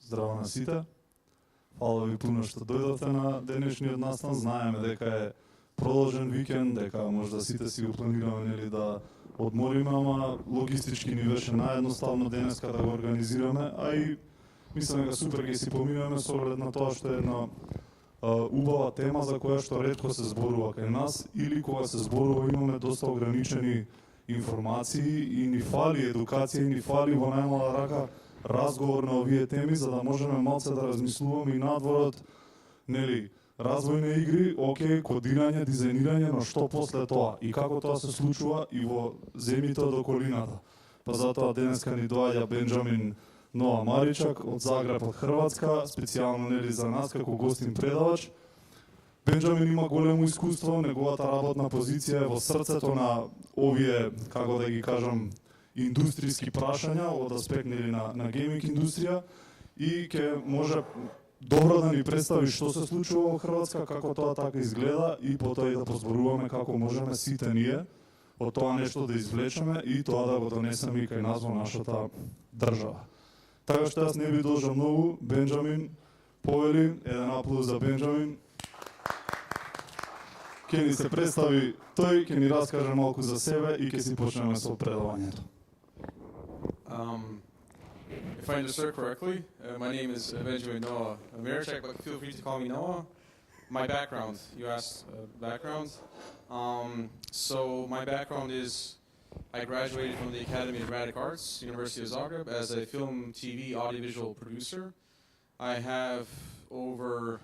здраво на сите. Фала ви пуно што дојдовте на денешниот настан. Знаеме дека е продолжен викенд, дека можда сите си го планираме нели да одмориме, ама логистички ни беше наједноставно денеска да го организираме, а и мислам дека супер ќе си поминеме со оглед на тоа што е една убава тема за која што ретко се зборува кај нас, или кога се зборува имаме доста ограничени информации и ни фали едукација и ни фали во најмала рака разговор на овие теми, за да можеме малце да размислуваме и надворот, нели, развојни игри, окей, кодирање, дизајнирање, но што после тоа и како тоа се случува и во земјите од околината. Па затоа денеска ни доаѓа Бенџамин Ноа Маричак од Загреб, од Хрватска, специјално нели за нас како гостин предавач. Бенџамин има големо искуство, неговата работна позиција е во срцето на овие, како да ги кажам, индустријски прашања од аспект нели на гејминг индустрија и ќе може добро да ни представи што се случува во Хрватска, како тоа така изгледа и потоа и да позборуваме како можеме сите ние од тоа нешто да извлечеме и тоа да го донесеме и кај нас во нашата држава. Така што јас не ви должам многу, Бенџамин повели, еден аплауз за Бенџамин. Ќе ни се представи тој, ќе ни раскаже малку за себе и ќе си почнеме со предавањето. If I understood correctly, my name is Bенџамин Ноа Маричак, but feel free to call me Noah. My background, you asked background. So my background is I graduated from the Academy of Dramatic Arts, University of Zagreb, as a film, TV, audiovisual producer. I have over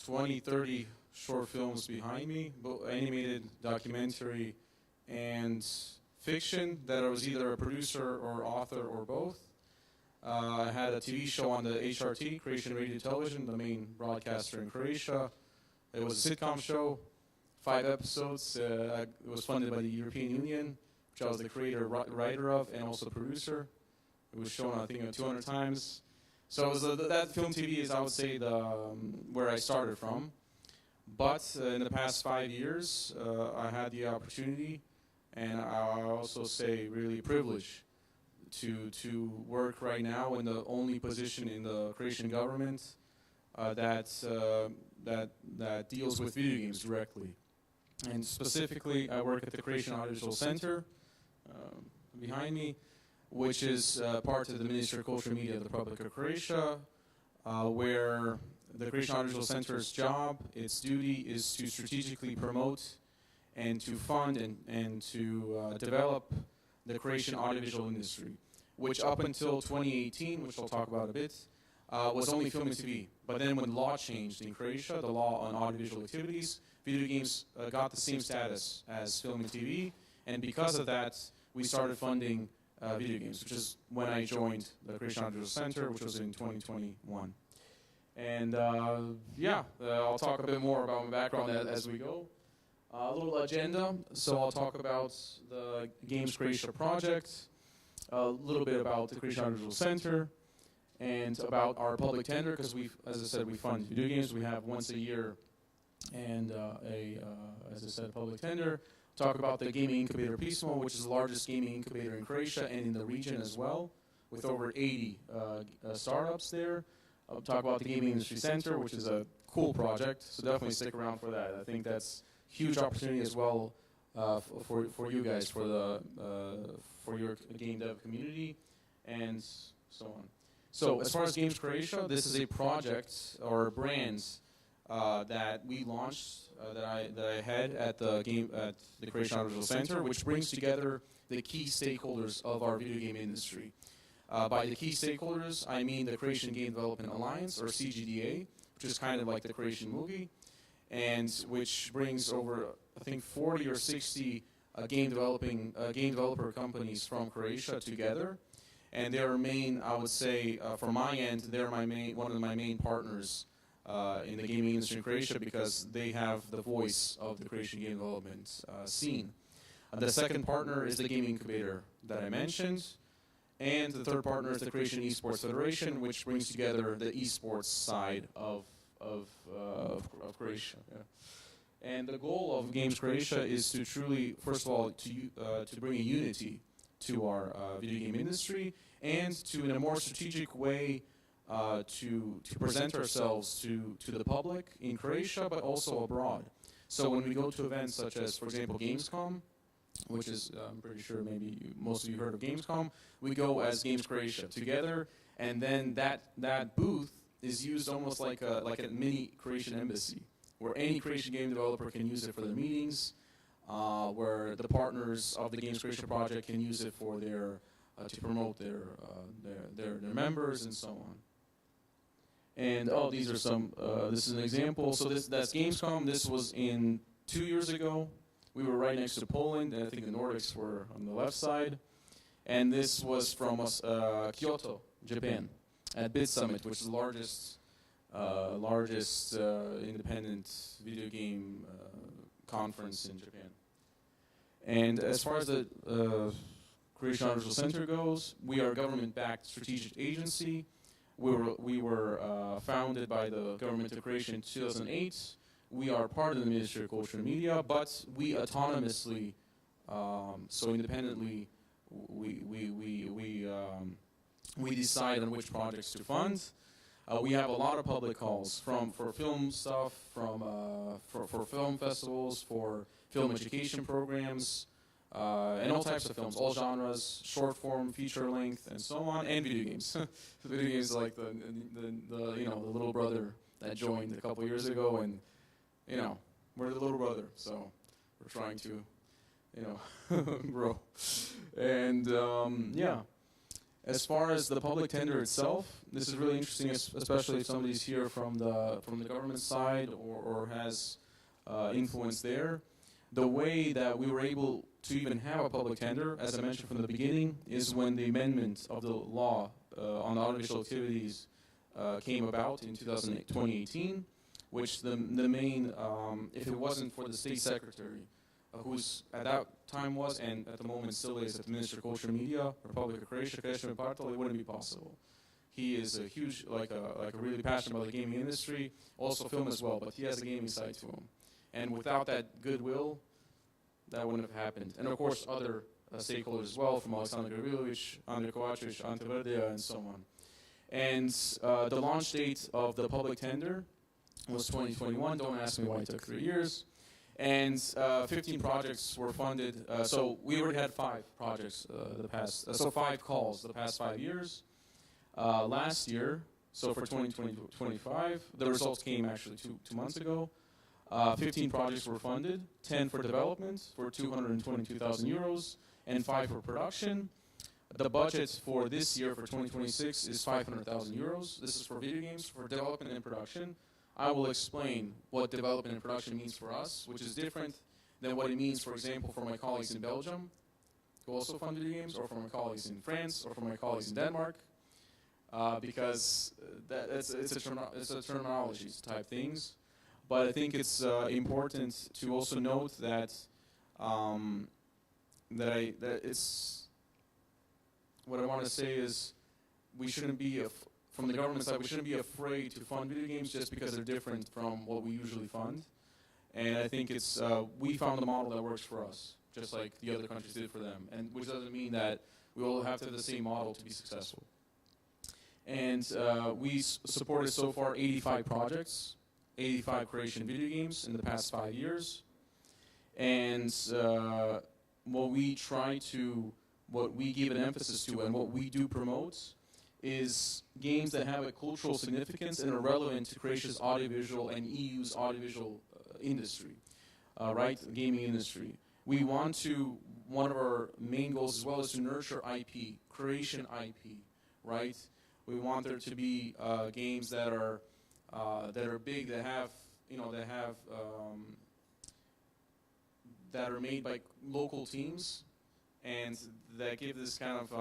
20, 30 short films behind me, both animated, documentary, and fiction that I was either a producer or author or both. I had a TV show on the HRT, Croatian Radio Television, the main broadcaster in Croatia. It was a sitcom show, 5 episodes. It was funded by the European Union, which I was the creator, writer of, and also producer. It was shown, I think, 200 times. So it was that film TV is, I would say, where I started from. But in the past 5 years, I had the opportunity, and I also say really privileged to work right now in the only position in the Croatian government that deals with video games directly. And specifically, I work at the Croatian Audiovisual Center behind me, which is part of the Ministry of Culture and Media of the Republic of Croatia, where the Croatian Audiovisual Center's job, its duty, is to strategically promote and to fund and to develop the Croatian audiovisual industry, which up until 2018, which I'll talk about a bit, was only film and TV. But then when law changed in Croatia, the law on audiovisual activities, video games got the same status as film and TV, and because of that, we started funding video games, which is when I joined the Croatian Audiovisual Center, which was in 2021. And I'll talk a bit more about my background as we go. A little agenda, so I'll talk about the Games Croatia project, a little bit about the Croatian Audiovisual Center, and about our public tender, because as I said, we fund video games. We have once a year, and as I said, public tender. Talk about the gaming incubator Pismo, which is the largest gaming incubator in Croatia and in the region as well, with over 80 startups there. I'll talk about the Gaming Industry Center, which is a cool project, so definitely stick around for that. I think that's huge opportunity as well for you guys, for your game dev community, and so on. So as far as Games Croatia, this is a project or a brand that we launched that I had at the Croatian Audiovisual Center, which brings together the key stakeholders of our video game industry. By the key stakeholders, I mean the Croatian Game Development Alliance, or CGDA, which is kind of like the Croatian movie, and which brings over, I think, 40 or 60 game developer companies from Croatia together. And they're I would say, from my end, they're one of my main partners in the gaming industry in Croatia, because they have the voice of the Croatian game development scene. The second partner is the Gaming Incubator that I mentioned. And the third partner is the Croatian Esports Federation, which brings together the esports side of Croatia. Yeah. And the goal of Games Croatia is to truly, first of all, to bring a unity to our video game industry, and to, in a more strategic way, to present ourselves to the public in Croatia, but also abroad. So when we go to events such as, for example, Gamescom, which is, I'm pretty sure maybe most of you heard of Gamescom, we go as Games Croatia together, and then that booth is used almost like a mini Croatian embassy, where any Croatian game developer can use it for their meetings, where the partners of the Games Croatia project can use it for their to promote their members and so on. And these are some. This is an example. So that's Gamescom. This was in 2 years ago. We were right next to Poland, and I think the Nordics were on the left side. And this was from Kyoto, Japan, at Bit Summit, which is the largest independent video game conference in Japan. And as far as the Croatian Audiovisual Center goes, we are a government-backed strategic agency. We were founded by the government of Croatia in 2008. We are part of the Ministry of Culture and Media, but we autonomously, so independently, we decide on which projects to fund. We have a lot of public calls for film stuff, for film festivals, for film education programs, and all types of films, all genres, short form, feature length, and so on, and video games. Video games like the little brother that joined a couple years ago, and we're the little brother, so we're trying to grow. And as far as the public tender itself, this is really interesting, especially if somebody's here from the government side or has influence there. The way that we were able to even have a public tender, as I mentioned from the beginning, is when the amendment of the law on audiovisual activities came about in 2018, which the main, if it wasn't for the state secretary, who's at that time was, and at the moment still is, at the Ministry of Culture and Media, Republic of Croatia, Krešimir Partl, it wouldn't be possible. He is a huge, really passionate about the gaming industry, also film as well, but he has a gaming side to him. And without that goodwill, that wouldn't have happened. And of course, other stakeholders as well, from Aleksandar Gabrilović, Andrej Kovačević, Ante Verdija, and so on. And the launch date of the public tender was 2021. Don't ask me why it took 3 years. And 15 projects were funded. So we already had 5 projects so 5 calls the past 5 years. Last year, so for 2025, the results came actually two months ago. 15 projects were funded, 10 for development for 222,000 euros, and 5 for production. The budget for this year, for 2026, is 500,000 euros. This is for video games, for development and production. I will explain what development and production means for us, which is different than what it means, for example, for my colleagues in Belgium, who also fund video games, or for my colleagues in France, or for my colleagues in Denmark, because it's a terminology type things. But I think it's important to also note that what I want to say is we shouldn't be from the government side, we shouldn't be afraid to fund video games just because they're different from what we usually fund. And I think it's we found a model that works for us, just like the other countries did for them, and which doesn't mean that we all have to have the same model to be successful. And we supported so far 85 projects, 85 Croatian video games in the past 5 years. And what we give an emphasis to and what we do promote is games that have a cultural significance and are relevant to Croatia's audiovisual and EU's audiovisual industry, right? The gaming industry. We want to, one of our main goals as well is to nurture IP, Croatian IP, right? We want there to be games that are big, that are made by local teams, and that give this kind of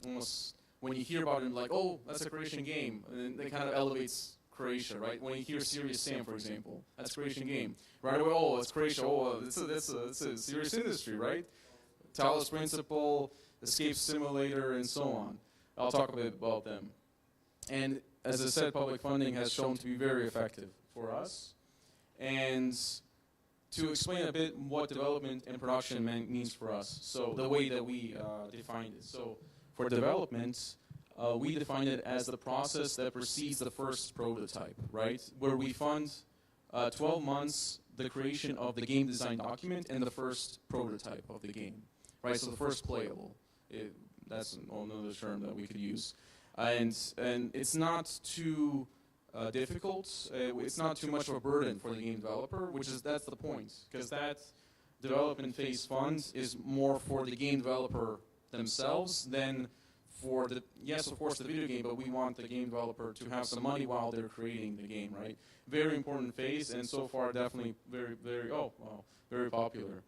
almost, when you hear about it, like, oh, that's a Croatian game, and it kind of elevates Croatia, right? When you hear Serious Sam, for example, that's a Croatian game. Right away, oh, it's Croatia, oh, it's a serious industry, right? Talos Principle, Escape Simulator, and so on. I'll talk a bit about them. And as I said, public funding has shown to be very effective for us. And to explain a bit what development and production means for us. So the way that we defined it. So for development, we define it as the process that precedes the first prototype, right? Where we fund 12 months the creation of the game design document and the first prototype of the game, right? So the first playable. That's another term that we could use. And it's not too difficult. It's not too much of a burden for the game developer, that's the point, because that development phase fund is more for the game developer themselves than for yes, of course, the video game, but we want the game developer to have some money while they're creating the game, right? Very important phase, and so far definitely very popular.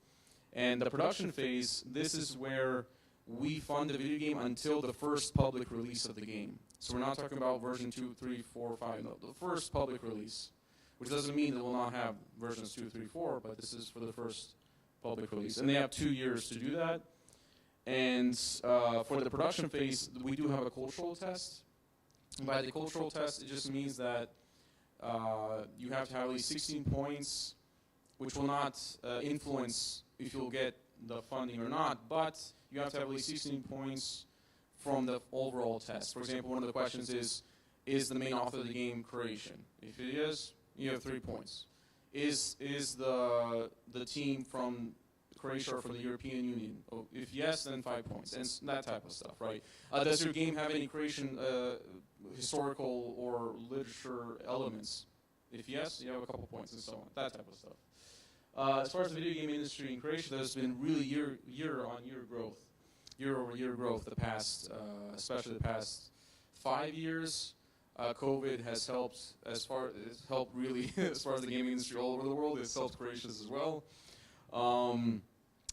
And the production phase, this is where we fund the video game until the first public release of the game. So we're not talking about version 2, 3, 4, 5, no, the first public release, which doesn't mean that we'll not have versions 2, 3, 4, but this is for the first public release. And they have 2 years to do that. And for the production phase, we do have a cultural test. And by the cultural test, it just means that you have to have at least 16 points, which will not influence if you'll get the funding or not, but you have to have at least 16 points from the overall test. For example, one of the questions is the main author of the game Croatian? If it is, you have 3 points. Is the team from Croatia or from the European Union? Oh, if yes, then 5 points, and that type of stuff, right? Does your game have any Croatian historical or literature elements? If yes, you have a couple points, and so on, that type of stuff. As far as the video game industry in Croatia, there's been really year-on-year growth, year-over-year growth. Especially the past 5 years, COVID has helped really as far as the gaming industry all over the world. It's helped Croatia as well.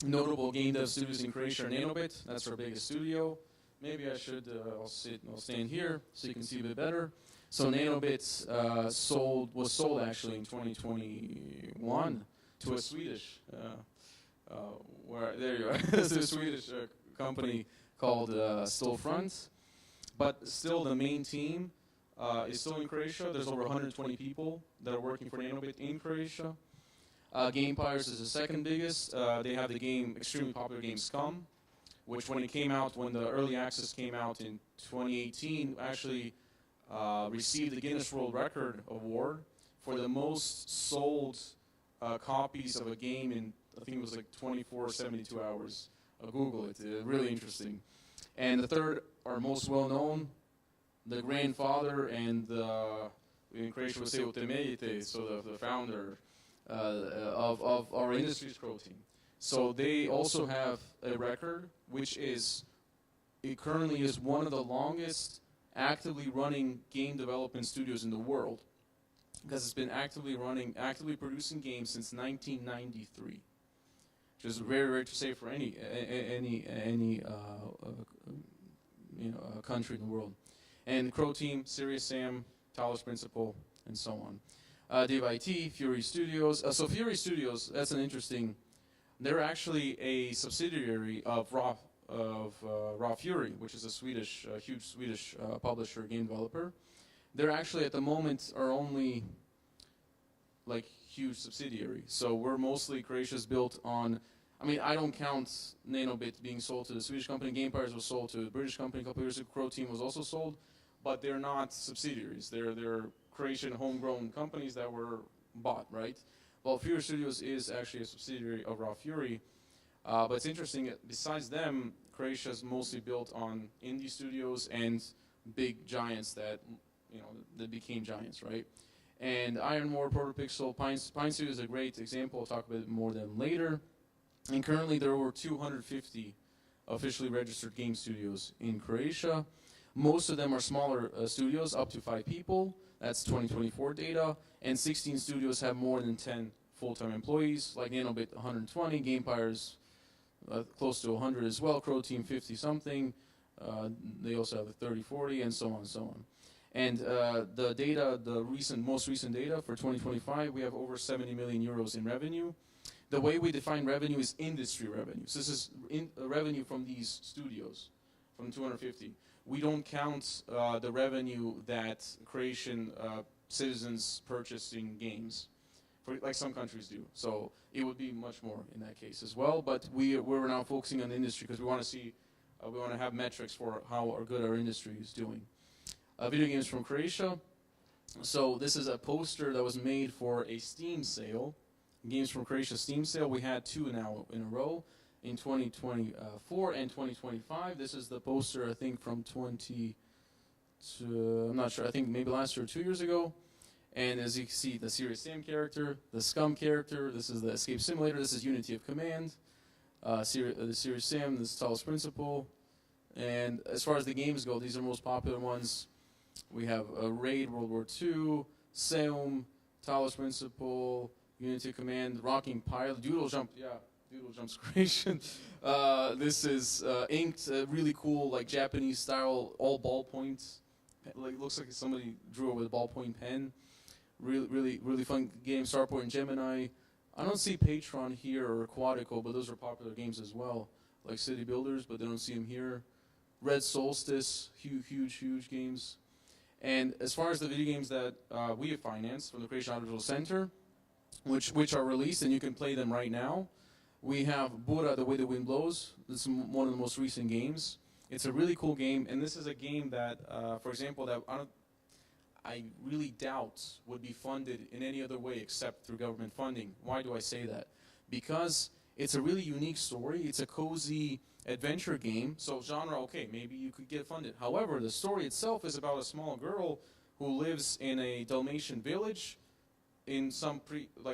Notable game dev studios in Croatia are Nanobit. That's our biggest studio. Maybe I should. I'll stand here so you can see a bit better. So Nanobit was sold actually in 2021. To a Swedish, there you are, to a Swedish company called Stillfront. But still the main team is still in Croatia. There's over 120 people that are working for Nanobit in Croatia. Gamepires is the second biggest. They have the game, extremely popular game Scum, which when the early access came out in 2018, actually received the Guinness World Record Award for the most sold copies of a game in, I think it was like 24 or 72 hours. Google it, really interesting. And the third, our most well-known, the grandfather and in Croatia we say temeljite, so the founder of our industry's Croatia. So they also have a record, which it currently is one of the longest actively running game development studios in the world. Because it's been actively producing games since 1993, which is very rare to say for any country in the world. And Crow Team, Serious Sam, Talos Principal, and so on. Div IT, Fury Studios. So Fury Studios, that's an interesting. They're actually a subsidiary of Raw Fury, which is a huge Swedish publisher, game developer. They're actually at the moment our only huge subsidiary. So we're mostly Croatia's built on. I mean, I don't count Nanobit being sold to the Swedish company. Gamepires was sold to the British company a couple years ago. Crow Team was also sold, but they're not subsidiaries. They're Croatian homegrown companies that were bought, right? Well, Fury Studios is actually a subsidiary of Raw Fury. But it's interesting. Besides them, Croatia's mostly built on indie studios and big giants that became giants, right? And Ironmore, Protopixel, Pine Studio is a great example. I'll talk a bit more than later. And currently there are over 250 officially registered game studios in Croatia. Most of them are smaller studios, up to 5 people. That's 2024 data. And 16 studios have more than 10 full-time employees, like Nanobit 120, Gamepires close to 100 as well, Crow Team 50-something. They also have the 30, 40, and so on and so on. And the data, most recent data for 2025, we have over 70 million euros in revenue. The way we define revenue is industry revenue. So this is revenue from these studios, from 250. We don't count the revenue that Croatian citizens purchasing games. like some countries do. So it would be much more in that case as well. But we're now focusing on the industry because we want to see, we want to have metrics for how good our industry is doing. Video games from Croatia. So this is a poster that was made for a Steam sale, Games from Croatia Steam sale. We had 2 now in a row in 2024 and 2025. This is the poster, I think, from I'm not sure, I think maybe last year or 2 years ago. And as you can see, the Serious Sam character, the Scum character, this is the Escape Simulator, this is Unity of Command, the Serious Sam, this is Talos Principle. And as far as the games go, these are the most popular ones. We have Raid, World War II, Seum, Talos Principle, Unity of Command, Rocking Pilot, Doodle Jump, Doodle Jump's creation. This is inked, really cool, like Japanese style, all ballpoint. Like looks like somebody drew it with a ballpoint pen. Really fun game. Starport and Gemini. I don't see Patron here or Quadico, but those are popular games as well, like City Builders, but they don't see them here. Red Solstice, huge games. And as far as the video games that we have financed from the Croatian Audiovisual Center, which are released and you can play them right now, we have Bura, The Way the Wind Blows. This is one of the most recent games. It's a really cool game, and this is a game that, for example, that I really doubt would be funded in any other way except through government funding. Why do I say that? Because it's a really unique story. It's a cozy adventure game. So genre, okay, maybe you could get funded. However, the story itself is about a small girl who lives in a Dalmatian village in some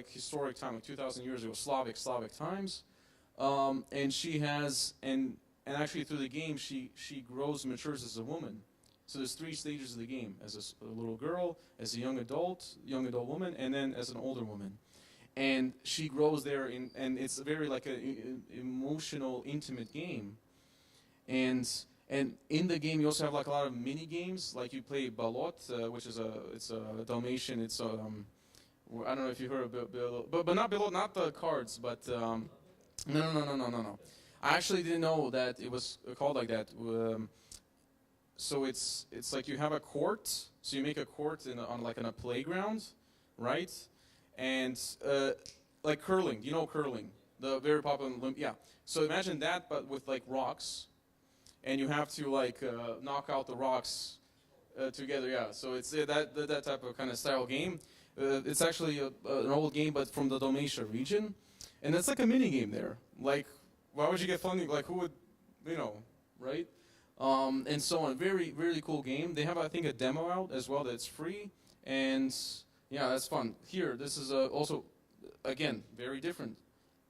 historic time, like 2,000 years ago, Slavic times. And she has, and actually through the game, she grows and matures as a woman. So there's 3 stages of the game: as a little girl, as a young adult woman, and then as an older woman. And she grows there, and it's very like an emotional, intimate game. And in the game, you also have like a lot of mini games. Like you play Balot, which is it's a Dalmatian. It's I don't know if you heard of Balot, but not Balot, not the cards, but no. I actually didn't know that it was called like that. So it's like you have a court. So you make a court on a playground, right? And like curling, you know curling, the very popular yeah. So imagine that, but with like rocks, and you have to like knock out the rocks together. Yeah. So it's that type of kind of style game. It's actually an old game, but from the Dalmatia region, and it's like a mini game there. Like, why would you get funding? Like, who would, right? And so on. Very cool game. They have, I think, a demo out as well that's free, and yeah, that's fun. Here, this is also, again, very different.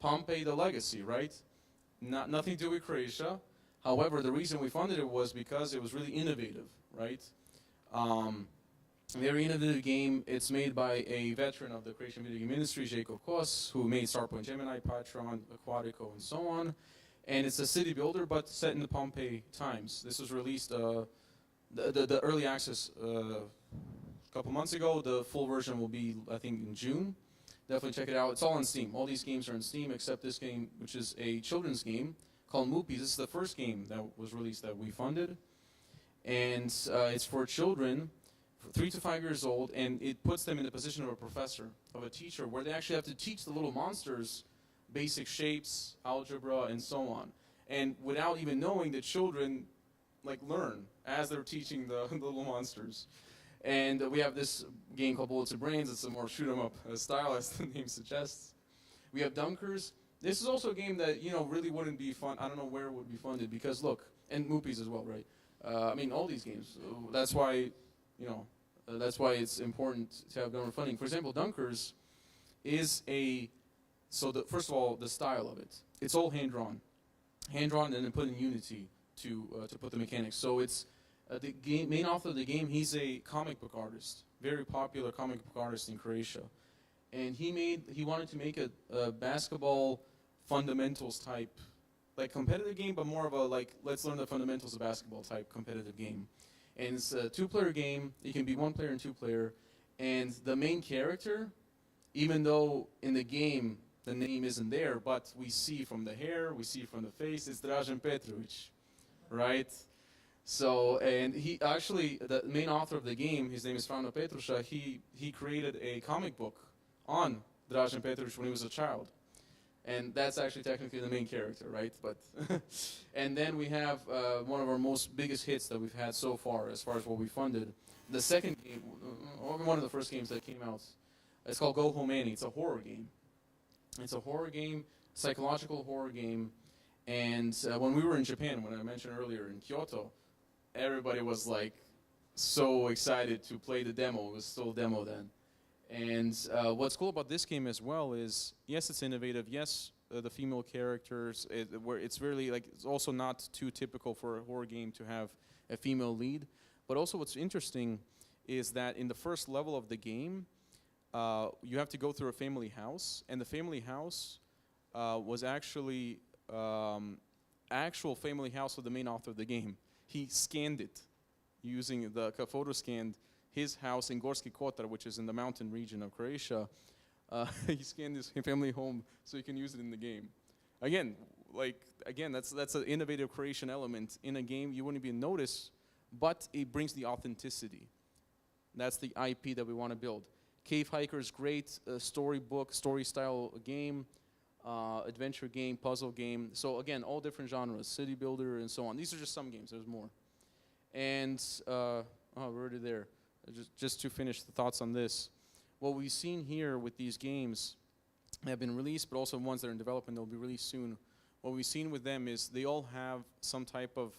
Pompeii the Legacy, right? Nothing to do with Croatia. However, the reason we funded it was because it was really innovative, right? Very innovative game. It's made by a veteran of the Croatian video game industry, Jacob Kos, who made Starpoint Gemini, Patron, Aquatico, and so on. And it's a city builder, but set in the Pompeii times. This was released, the early access a couple months ago. The full version will be, I think, in June. Definitely check it out. It's all on Steam. All these games are on Steam except this game, which is a children's game called Moopies. This is the first game that was released that we funded. And it's for children, 3 to 5 years old, and it puts them in the position of a professor, of a teacher, where they actually have to teach the little monsters basic shapes, algebra, and so on. And without even knowing, the children learn as they're teaching the little monsters. And we have this game called Bullets and Brains. It's a more shoot 'em up style, as the name suggests. We have Dunkers. This is also a game that really wouldn't be fun. I don't know where it would be funded because look, and Moopies as well, right? I mean, all these games. That's why that's why it's important to have government funding. For example, Dunkers is first of all, the style of it. It's all hand-drawn and then put in Unity to put the mechanics. So it's the main author of the game. He's a comic book artist, very popular comic book artist in Croatia, and he wanted to make a basketball fundamentals type, like competitive game, but more of a let's learn the fundamentals of basketball type competitive game. And it's a 2-player game. It can be 1 player and 2 player, and the main character, even though in the game the name isn't there, but we see from the hair, we see from the face, it's Dražen Petrović, right? So, and he actually, the main author of the game, his name is Frano Petruša, he created a comic book on Dražen Petrović when he was a child. And that's actually technically the main character, right? But and then we have one of our most biggest hits that we've had so far as what we funded. The second game, one of the first games that came out, it's called Go Home Annie. It's a horror game. It's a horror game, psychological horror game. And when we were in Japan, when I mentioned earlier in Kyoto, everybody was like so excited to play the demo. It was still a demo then. And what's cool about this game as well is, yes, it's innovative. Yes, the female characters, where it's really like, it's also not too typical for a horror game to have a female lead. But also what's interesting is that in the first level of the game, you have to go through a family house, and the family house was actually actual family house of the main author of the game. He scanned it using the photo scanned his house in Gorski Kotar, which is in the mountain region of Croatia. He scanned his family home so he can use it in the game. Again, that's an innovative creation element in a game. You wouldn't even notice, but it brings the authenticity. That's the IP that we want to build. Cave Hiker's great storybook, story style game, adventure game, puzzle game. So again, all different genres, city builder and so on. These are just some games, there's more. And, we're already there. Just to finish the thoughts on this. What we've seen here with these games have been released, but also ones that are in development, they'll be released soon. What we've seen with them is they all have some type of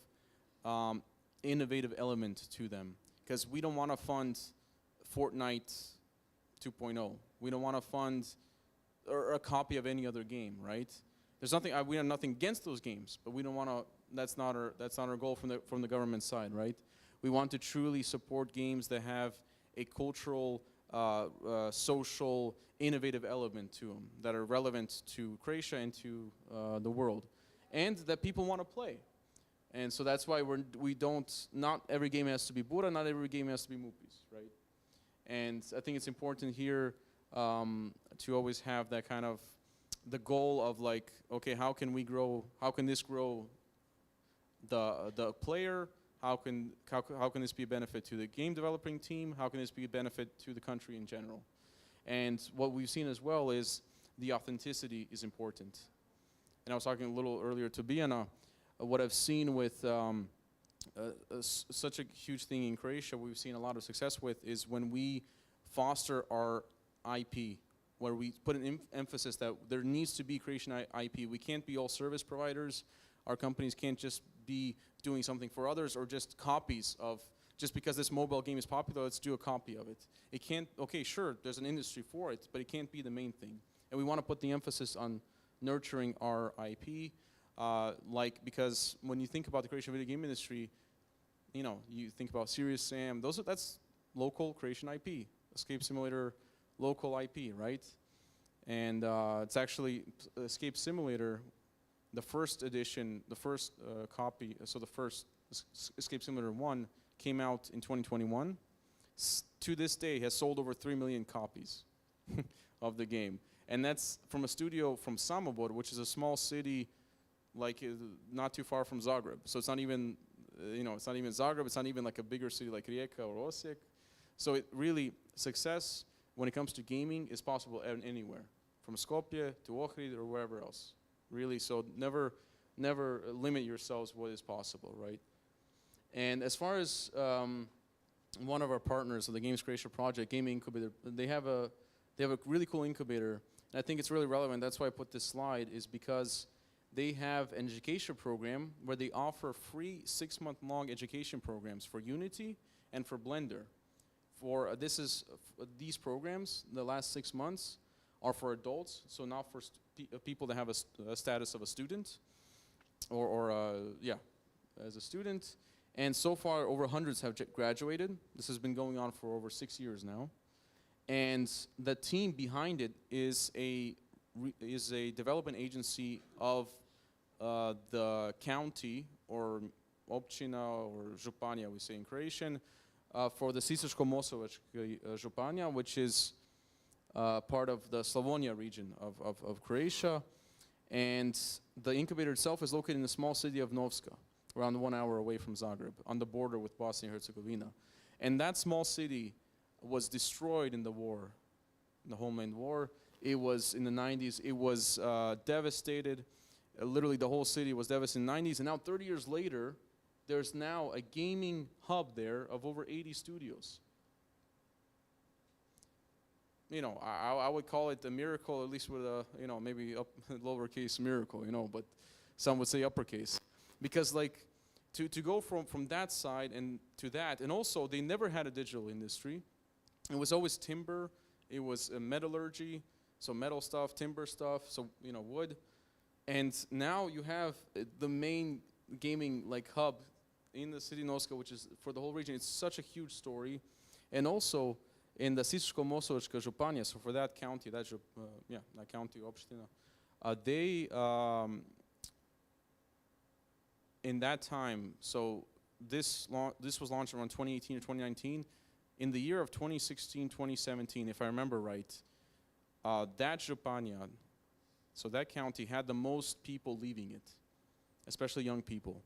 innovative element to them. Because we don't want to fund Fortnite 2.0. We don't want to fund or a copy of any other game, right? There's nothing. We have nothing against those games, but we don't want to. That's not our goal from the government side, right? We want to truly support games that have a cultural, social, innovative element to them that are relevant to Croatia and to the world, and that people want to play. And so that's why we don't. Not every game has to be Bura. Not every game has to be Mupis, right? And I think it's important here to always have that kind of the goal of like, okay, how can we grow? How can this grow the player? How can this be a benefit to the game developing team? How can this be a benefit to the country in general? And what we've seen as well is the authenticity is important. And I was talking a little earlier to Biana, what I've seen with such a huge thing in Croatia, we've seen a lot of success with, is when we foster our IP, where we put an emphasis that there needs to be Croatian IP. We can't be all service providers. Our companies can't just be doing something for others or just copies of, just because this mobile game is popular, let's do a copy of it. It can't, okay, sure, there's an industry for it, but it can't be the main thing. And we want to put the emphasis on nurturing our IP, because when you think about the Croatian video game industry, you know, you think about Serious Sam, that's local Croatian IP, Escape Simulator, local IP, right? And it's actually Escape Simulator, the first edition, the first copy, so the first Escape Simulator 1 came out in 2021. To this day has sold over 3 million copies of the game. And that's from a studio from Samobor, which is a small city, like not too far from Zagreb. So it's not even, it's not even Zagreb, it's not even like a bigger city like Rijeka or Osijek. So it really, success when it comes to gaming is possible anywhere, from Skopje to Ohrid or wherever else. Really, so never limit yourselves what is possible, right? And as far as one of our partners of the Games Croatia project, Gaming Incubator, they have a really cool incubator, and I think it's really relevant. That's why I put this slide, is because they have an education program where they offer free 6-month-long education programs for Unity and for Blender. These programs, the last 6 months, are for adults, so not for people that have a status of a student, as a student. And so far, over hundreds have graduated. This has been going on for over 6 years now. And the team behind it is a development agency of the county, or općina, or županija, we say in Croatian, for the Sisačko-moslavačka županija, which is part of the Slavonia region of Croatia. And the incubator itself is located in the small city of Novska, around 1 hour away from Zagreb, on the border with Bosnia and Herzegovina. And that small city was destroyed in the war, in the homeland war, It was in the 90s. It was devastated. Literally, the whole city was devastated in the 90s. And now, 30 years later, there's now a gaming hub there of over 80 studios. You know, I would call it a miracle, at least with a, you know, maybe lowercase miracle, you know, but some would say uppercase. Because, like, to go from that side and to that, and also they never had a digital industry. It was always timber, it was metallurgy, so metal stuff, timber stuff, so, you know, wood. And now you have the main gaming, like, hub in the city of Novska, which is for the whole region. It's such a huge story. And also, in the Sisačko-Moslavačka županija, so for that county, that county, opština, they, in that time, so this was launched around 2018 or 2019. In the year of 2016, 2017, if I remember right, that županija, so that county had the most people leaving it, especially young people.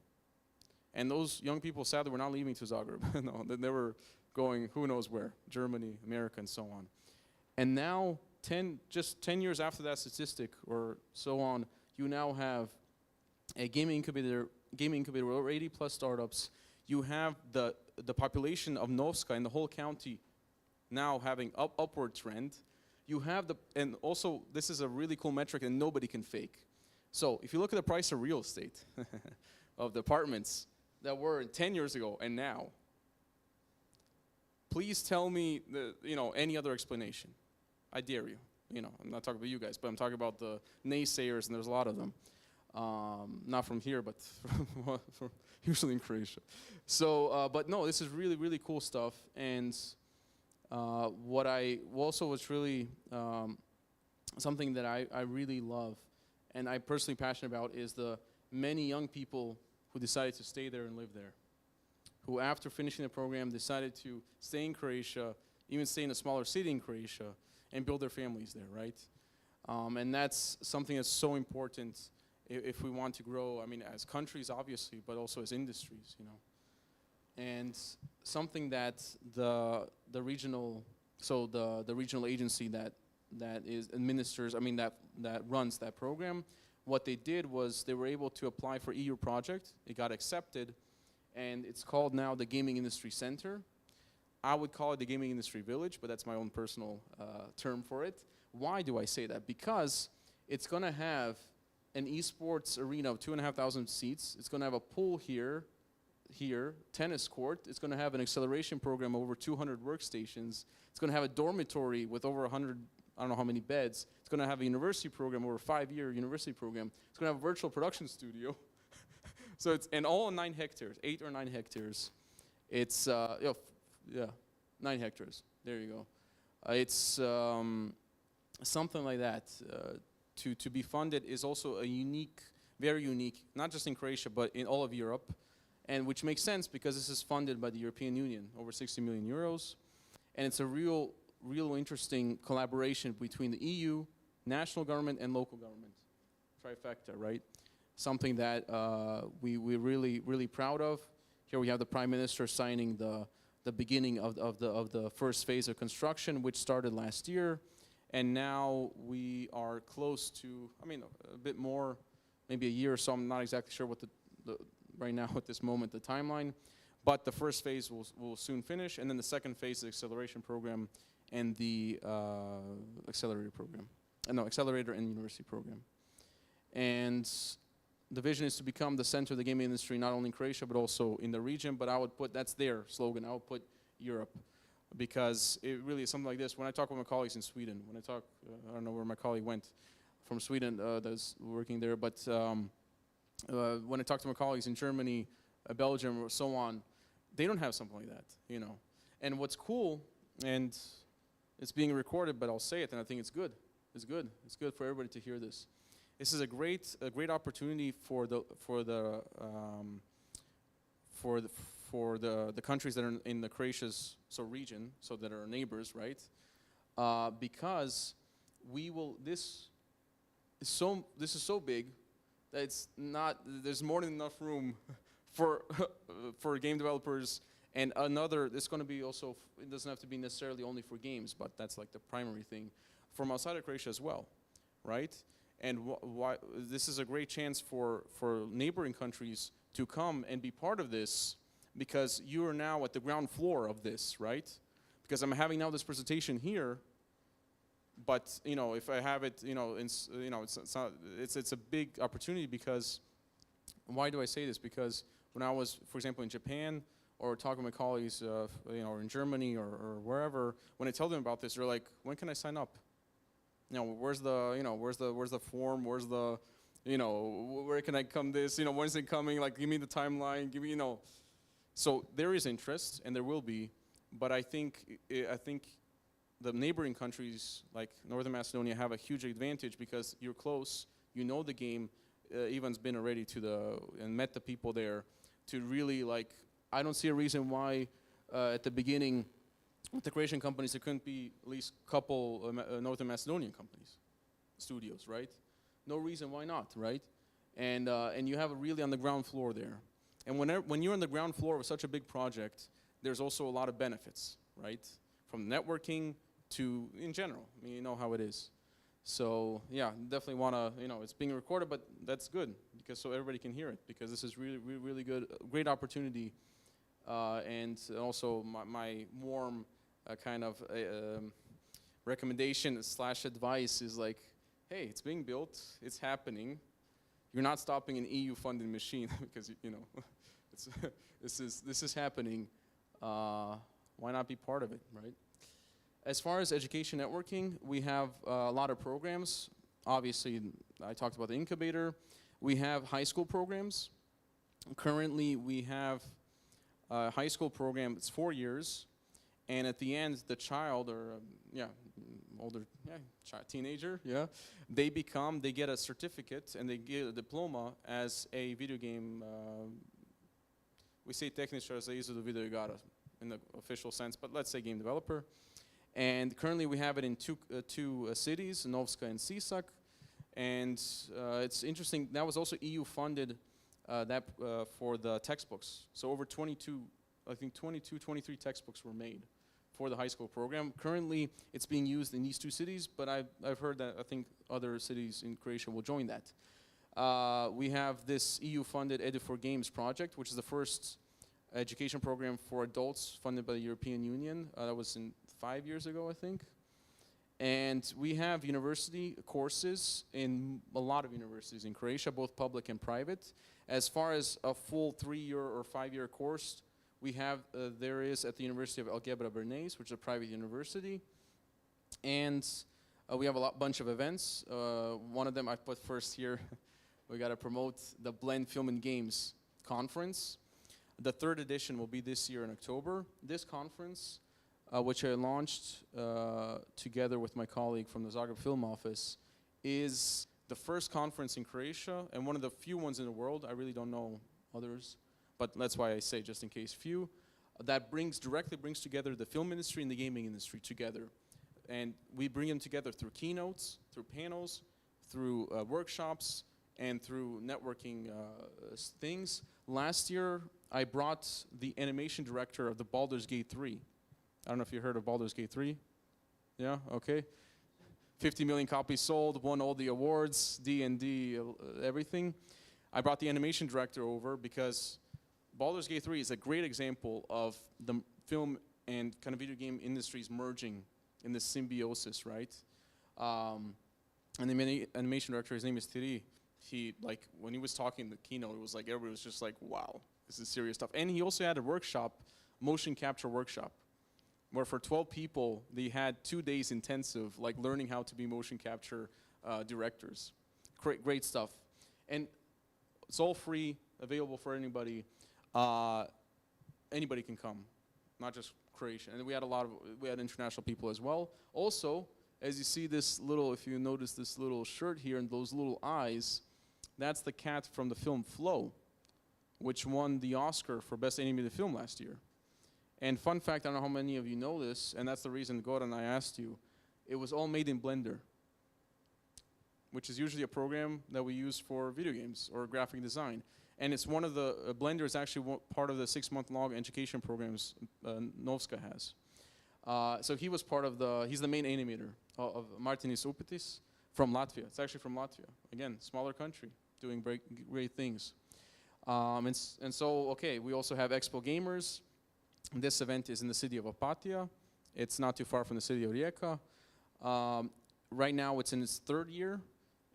And those young people, sadly, were not leaving to Zagreb. No, they were going who knows where, Germany, America, and so on. And now, just 10 years after that statistic or so on, you now have a gaming incubator with over 80 plus startups. You have the population of Novska in the whole county now having upward trend. You have and also this is a really cool metric and nobody can fake. So if you look at the price of real estate, of the apartments that were 10 years ago and now, please tell me any other explanation. I dare you. You know, I'm not talking about you guys, but I'm talking about the naysayers, and there's a lot of them. Not from here, but from usually in Croatia. So, but no, this is really, really cool stuff. And what I also was really something that I really love, and I'm personally passionate about, is the many young people who decided to stay there and live there, who after finishing the program decided to stay in Croatia, even stay in a smaller city in Croatia, and build their families there, right? And that's something that's so important if we want to grow, I mean, as countries, obviously, but also as industries, you know. And something that the regional agency that administers, I mean, that runs that program, what they did was they were able to apply for EU project. It got accepted, and it's called now the Gaming Industry Center. I would call it the Gaming Industry Village, but that's my own personal term for it. Why do I say that? Because it's going to have an esports arena of 2,500 seats. It's going to have a pool here, tennis court. It's going to have an acceleration program over 200 workstations. It's going to have a dormitory with over 100, I don't know how many beds. It's going to have a university program, over a 5-year university program. It's going to have a virtual production studio. So it's, and all on 9 hectares, 8 or 9 hectares. It's, 9 hectares. There you go. It's something like that. To be funded is also a unique, very unique, not just in Croatia, but in all of Europe, and which makes sense because this is funded by the European Union, over 60 million euros. And it's a real interesting collaboration between the EU, national government, and local government. Trifecta, right? Something that we're really, really proud of. Here we have the Prime Minister signing the beginning of the first phase of construction, which started last year. And now we are close to, I mean, a bit more, maybe a year or so. I'm not exactly sure what right now at this moment, the timeline. But the first phase will soon finish. And then the second phase, the acceleration program and the accelerator program. Accelerator and university program. And the vision is to become the center of the gaming industry, not only in Croatia, but also in the region. But I would put, that's their slogan, I would put Europe. Because it really is something like this. When I talk with my colleagues in Sweden, when I talk, I don't know where my colleague went from Sweden that's working there, but when I talk to my colleagues in Germany, Belgium, or so on, they don't have something like that, you know. And what's cool, and it's being recorded, but I'll say it, and I think it's good. It's good. It's good for everybody to hear this. This is a great opportunity for the countries that are in the Croatia's region, so that are neighbors, right? Because this is so big that it's not, there's more than enough room for game developers, and it's going to be also, it doesn't have to be necessarily only for games, but that's like the primary thing, from outside of Croatia as well, right? And why this is a great chance for neighboring countries to come and be part of this, because you are now at the ground floor of this, right? Because I'm having now this presentation here, but if I have it, it's a big opportunity. Because why do I say this? Because when I was, for example, in Japan, or talking with my colleagues, or in Germany or wherever, when I tell them about this, they're like, "When can I sign up? Where's the form? Where's the, where can I come this? When's it coming? Like, give me the timeline. Give me, So there is interest, and there will be, but I think the neighboring countries like Northern Macedonia have a huge advantage, because you're close, the game. Ivan's been already and met the people there to really, like, I don't see a reason why at the beginning with the Croatian companies there couldn't be at least a couple Northern Macedonian companies, studios, right? No reason why not, right? And you have a really on the ground floor there. And when you're on the ground floor of such a big project, there's also a lot of benefits, right? From networking to in general. I mean, you know how it is. So yeah, definitely want to, it's being recorded, but that's good, because so everybody can hear it, because this is really, really, really good, great opportunity. And also my warm kind of recommendation / advice is like, hey, it's being built, it's happening. You're not stopping an EU funded machine because this is happening. Why not be part of it, right? As far as education networking, we have a lot of programs. Obviously, I talked about the incubator. We have high school programs. Currently, we have a high school program. It's 4 years, and at the end, the child, or teenager, they get a certificate and they get a diploma as a video game. We say tehničar za izradu video igara in the official sense, but let's say game developer. And currently we have it in two cities, Novska and Sisak. And it's interesting, that was also EU funded for the textbooks. So over 23 textbooks were made for the high school program. Currently it's being used in these 2 cities, but I've heard that I think other cities in Croatia will join that. We have this EU funded Edu4Games project, which is the first education program for adults funded by the European Union. That was 5 years ago, I think. And we have university courses in a lot of universities in Croatia, both public and private. As far as a full 3-year or 5-year course, we have, there is at the University of Algebra Bernays, which is a private university. And we have a bunch of events. One of them I put first here. We got to promote the Blend Film and Games conference. The 3rd edition will be this year in October. This conference, which I launched together with my colleague from the Zagreb Film Office, is the first conference in Croatia and one of the few ones in the world. I really don't know others, but that's why I say just in case few, that directly brings together the film industry and the gaming industry together. And we bring them together through keynotes, through panels, through workshops, and through networking things. Last year, I brought the animation director of the Baldur's Gate 3. I don't know if you heard of Baldur's Gate 3. Yeah, okay. 50 million copies sold, won all the awards, D&D, everything. I brought the animation director over because Baldur's Gate 3 is a great example of the film and kind of video game industries merging in this symbiosis, right? And the animation director, his name is Thierry. He, like, when he was talking in the keynote, it was like, everybody was just like, wow, this is serious stuff. And he also had a workshop, motion capture workshop, where for 12 people, they had 2 days intensive, like learning how to be motion capture directors. Great stuff. And it's all free, available for anybody. Anybody can come, not just Croatian. And we had international people as well. Also, as you see this little, if you notice this little shirt here and those little eyes, that's the cat from the film Flow, which won the Oscar for Best Animated Film last year. And fun fact, I don't know how many of you know this, and that's the reason, Goran, I asked you, it was all made in Blender, which is usually a program that we use for video games or graphic design. And it's one of the, Blender is actually part of the 6-month-long education programs Novska has. So he was part of he's the main animator of Martinis Upitis from Latvia. It's actually from Latvia. Again, smaller country, doing great things. And so, okay, we also have Expo Gamers. This event is in the city of Opatija. It's not too far from the city of Rijeka. Right now, it's in its 3rd year,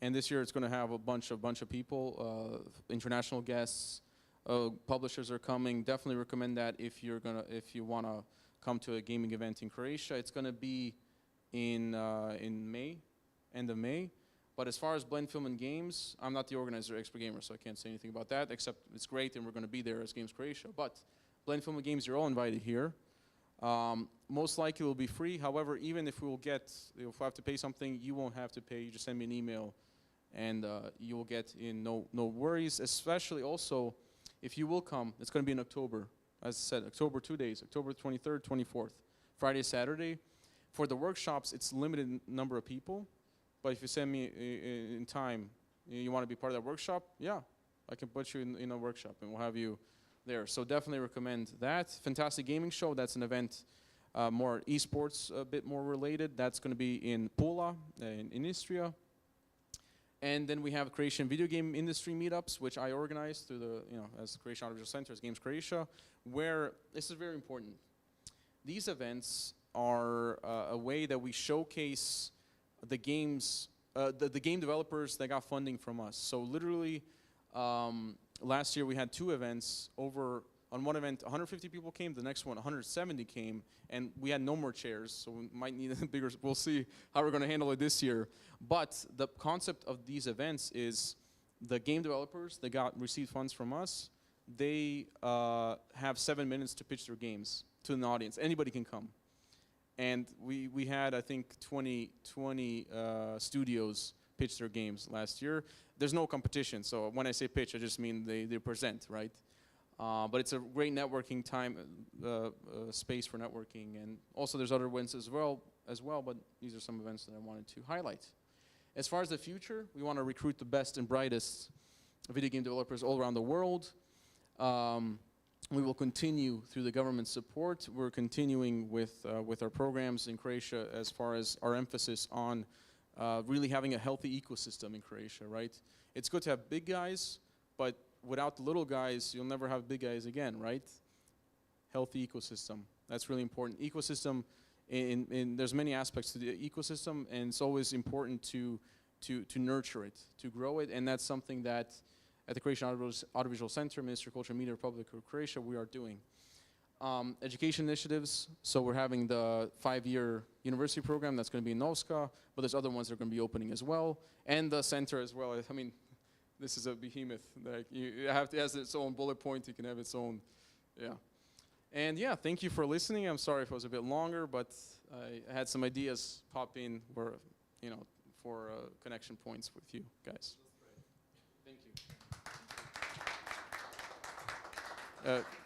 and this year it's going to have a bunch of people, international guests, publishers are coming. Definitely recommend that if you want to come to a gaming event in Croatia. It's going to be in May, end of May. But as far as Blend Film and Games, I'm not the organizer of Expo Gamer, so I can't say anything about that, except it's great and we're going to be there as Games Croatia. But Blend Film and Games, you're all invited here. Most likely it will be free. However, even if we have to pay something, you won't have to pay. You just send me an email and you will get in no worries. Especially also, if you will come, it's going to be in October. As I said, October 2 days, October 23rd, 24th, Friday, Saturday. For the workshops, it's limited number of people. But if you send me in time, you want to be part of that workshop, yeah, I can put you in a workshop and we'll have you there. So definitely recommend that. Fantastic Gaming Show, that's an event more esports, a bit more related. That's going to be in Pula, in Istrija. And then we have Croatian video game industry meetups, which I organize through as Croatian Audiovisual Center, as Games Croatia, where this is very important. These events are a way that we showcase the games, the game developers that got funding from us. So literally, last year we had 2 events. On one event, 150 people came. The next one, 170 came, and we had no more chairs, so we might need a bigger. We'll see how we're going to handle it this year. But the concept of these events is the game developers that received funds from us. They have 7 minutes to pitch their games to an audience. Anybody can come. And we had, I think, 20 studios pitch their games last year. There's no competition, so when I say pitch, I just mean they present, right? But it's a great networking space for networking, and also there's other events as well. But these are some events that I wanted to highlight. As far as the future, we want to recruit the best and brightest video game developers all around the world. We will continue through the government support. We're continuing with our programs in Croatia as far as our emphasis on really having a healthy ecosystem in Croatia, right? It's good to have big guys, but without the little guys, you'll never have big guys again, right? Healthy ecosystem. That's really important. Ecosystem, there's many aspects to the ecosystem, and it's always important to nurture it, to grow it, and that's something that at the Croatian Audiovisual Center, Ministry of Culture and Media, Republic of Croatia, we are doing. Education initiatives, so we're having the 5-year university program that's going to be in Novska, but there's other ones that are going to be opening as well, and the center as well. I mean, this is a behemoth. Like it has its own bullet point. You can have its own, yeah. And yeah, thank you for listening. I'm sorry if it was a bit longer, but I had some ideas pop in for connection points with you guys. Thank you.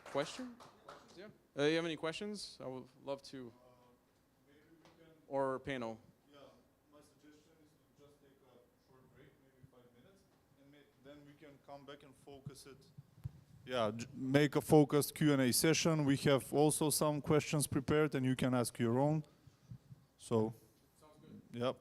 Question? Yeah. You have any questions? I would love to. Maybe we can. Or panel. Yeah, my suggestion is to just take a short break, maybe 5 minutes, and then we can come back and focus it. Yeah, make a focused Q&A session. We have also some questions prepared, and you can ask your own. So, sounds good. Yep.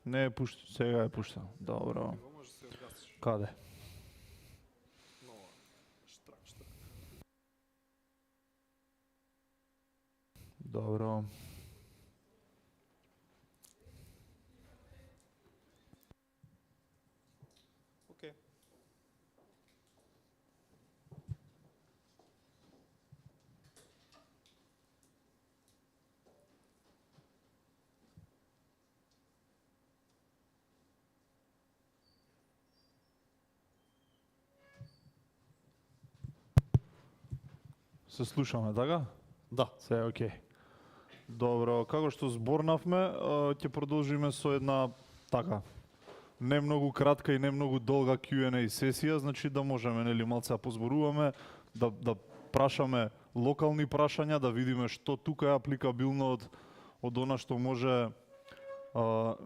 Не е сега е пуштено. Добро. Каде? Добро. Окей. Се слушаме, така? Да. Се е окей. Добро, како што зборнавме, ќе продолжиме со една така не многу кратка и не многу долга Q&A сесија, значи да можеме нели малце да позборуваме, да прашаме локални прашања, да видиме што тука е апликабилно од она што може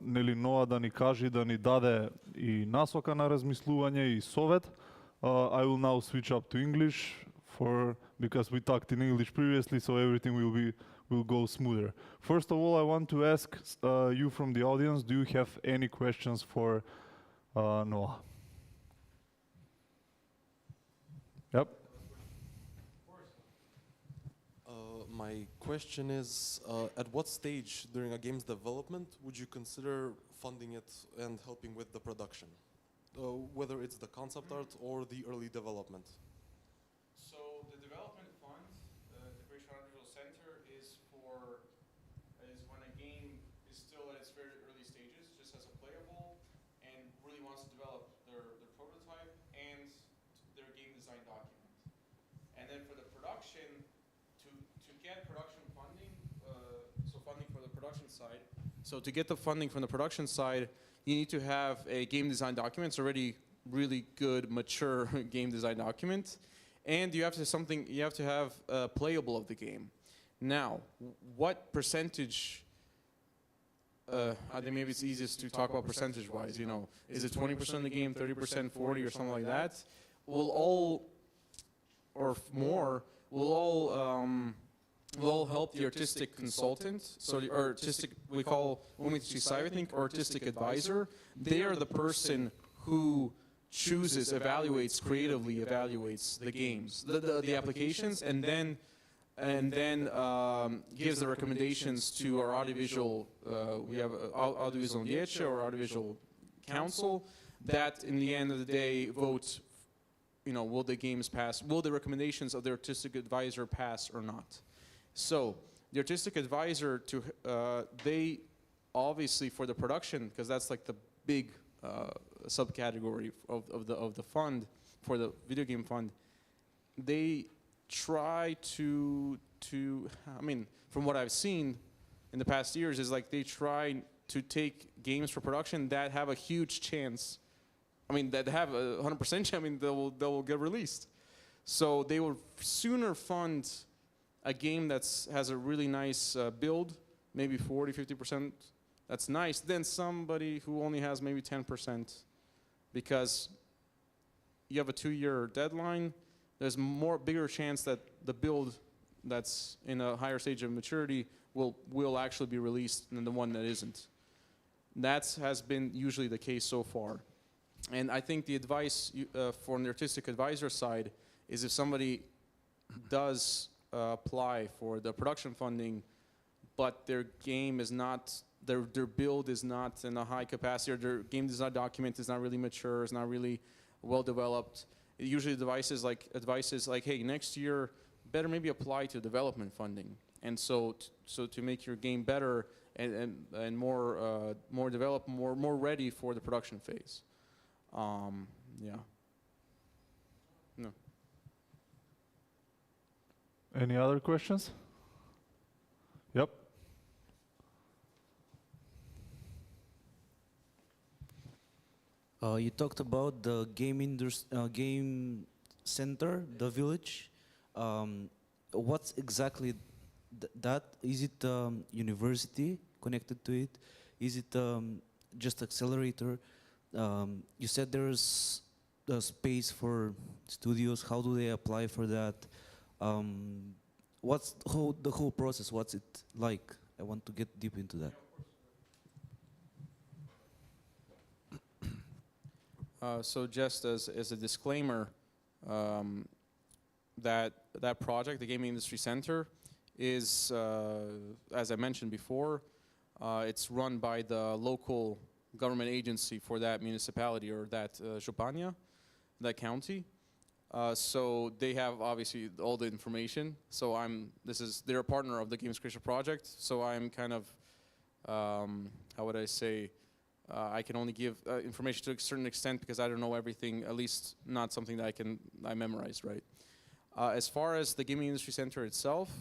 нели Ноа да ни каже, да ни даде и насока на размислување и совет. I will now switch up to English because we talked in English previously, so everything will go smoother. First of all, I want to ask you from the audience, do you have any questions for Noah? Yep. My question is, at what stage during a game's development would you consider funding it and helping with the production? Whether it's the concept art or the early development? So the development fund, the Croatian Audiovisual Center, is when a game is still at its very early stages, just as a playable, and really wants to develop their prototype and their game design document. And then for the production, to get production funding, so funding for the production side. So to get the funding from the production side, you need to have a game design document. It's already really good, mature game design document, and you have to have playable of the game. Now, what percentage? I think maybe it's easiest to talk about percentage-wise. You know, is it 20% of the game, 30%, 40, or something like that? Will all, or more, will all help the artistic consultant. So the artistic, we call umietički savjetnik or artistic advisor. They are the person who chooses, creatively evaluates the games, the applications, and then gives the recommendations to our audiovisual. We have audiovisual vijeće or audiovisual council that, in the end of the day, vote. You know, will the games pass? Will the recommendations of the artistic advisor pass or not? So the artistic advisor, they obviously for the production, because that's like the big subcategory of the fund for the video game fund. They try to I mean, from what I've seen in the past years, is like they try to take games for production that have a huge chance. I mean, that have a 100% chance. I mean, they will get released. So they will sooner fund a game that has a really nice build, maybe 40, 50%, that's nice, than somebody who only has maybe 10%. Because you have a 2-year deadline, there's bigger chance that the build that's in a higher stage of maturity will actually be released than the one that isn't. That has been usually the case so far. And I think the advice from the artistic advisor side is if somebody does apply for the production funding, but their game is not, their build is not in a high capacity, or their game design document is not really mature, is not really well developed. Usually advice is like, hey, next year better maybe apply to development funding, and so to make your game better and more developed, more ready for the production phase. Yeah. No. Any other questions? Yep. You talked about the game center, the village. What's exactly that? Is it university connected to it? Is it just accelerator? You said there's a space for studios. How do they apply for that? What's the whole process? What's it like? I want to get deep into that. So just as a disclaimer, that project, the Gaming Industry Center, is, as I mentioned before, it's run by the local government agency for that municipality or that županija, that county. So they have obviously all the information. So they're a partner of the Games Croatia project. So I'm kind of, how would I say, I can only give information to a certain extent because I don't know everything, at least not something that I memorized, right? As far as the Gaming Industry Center itself,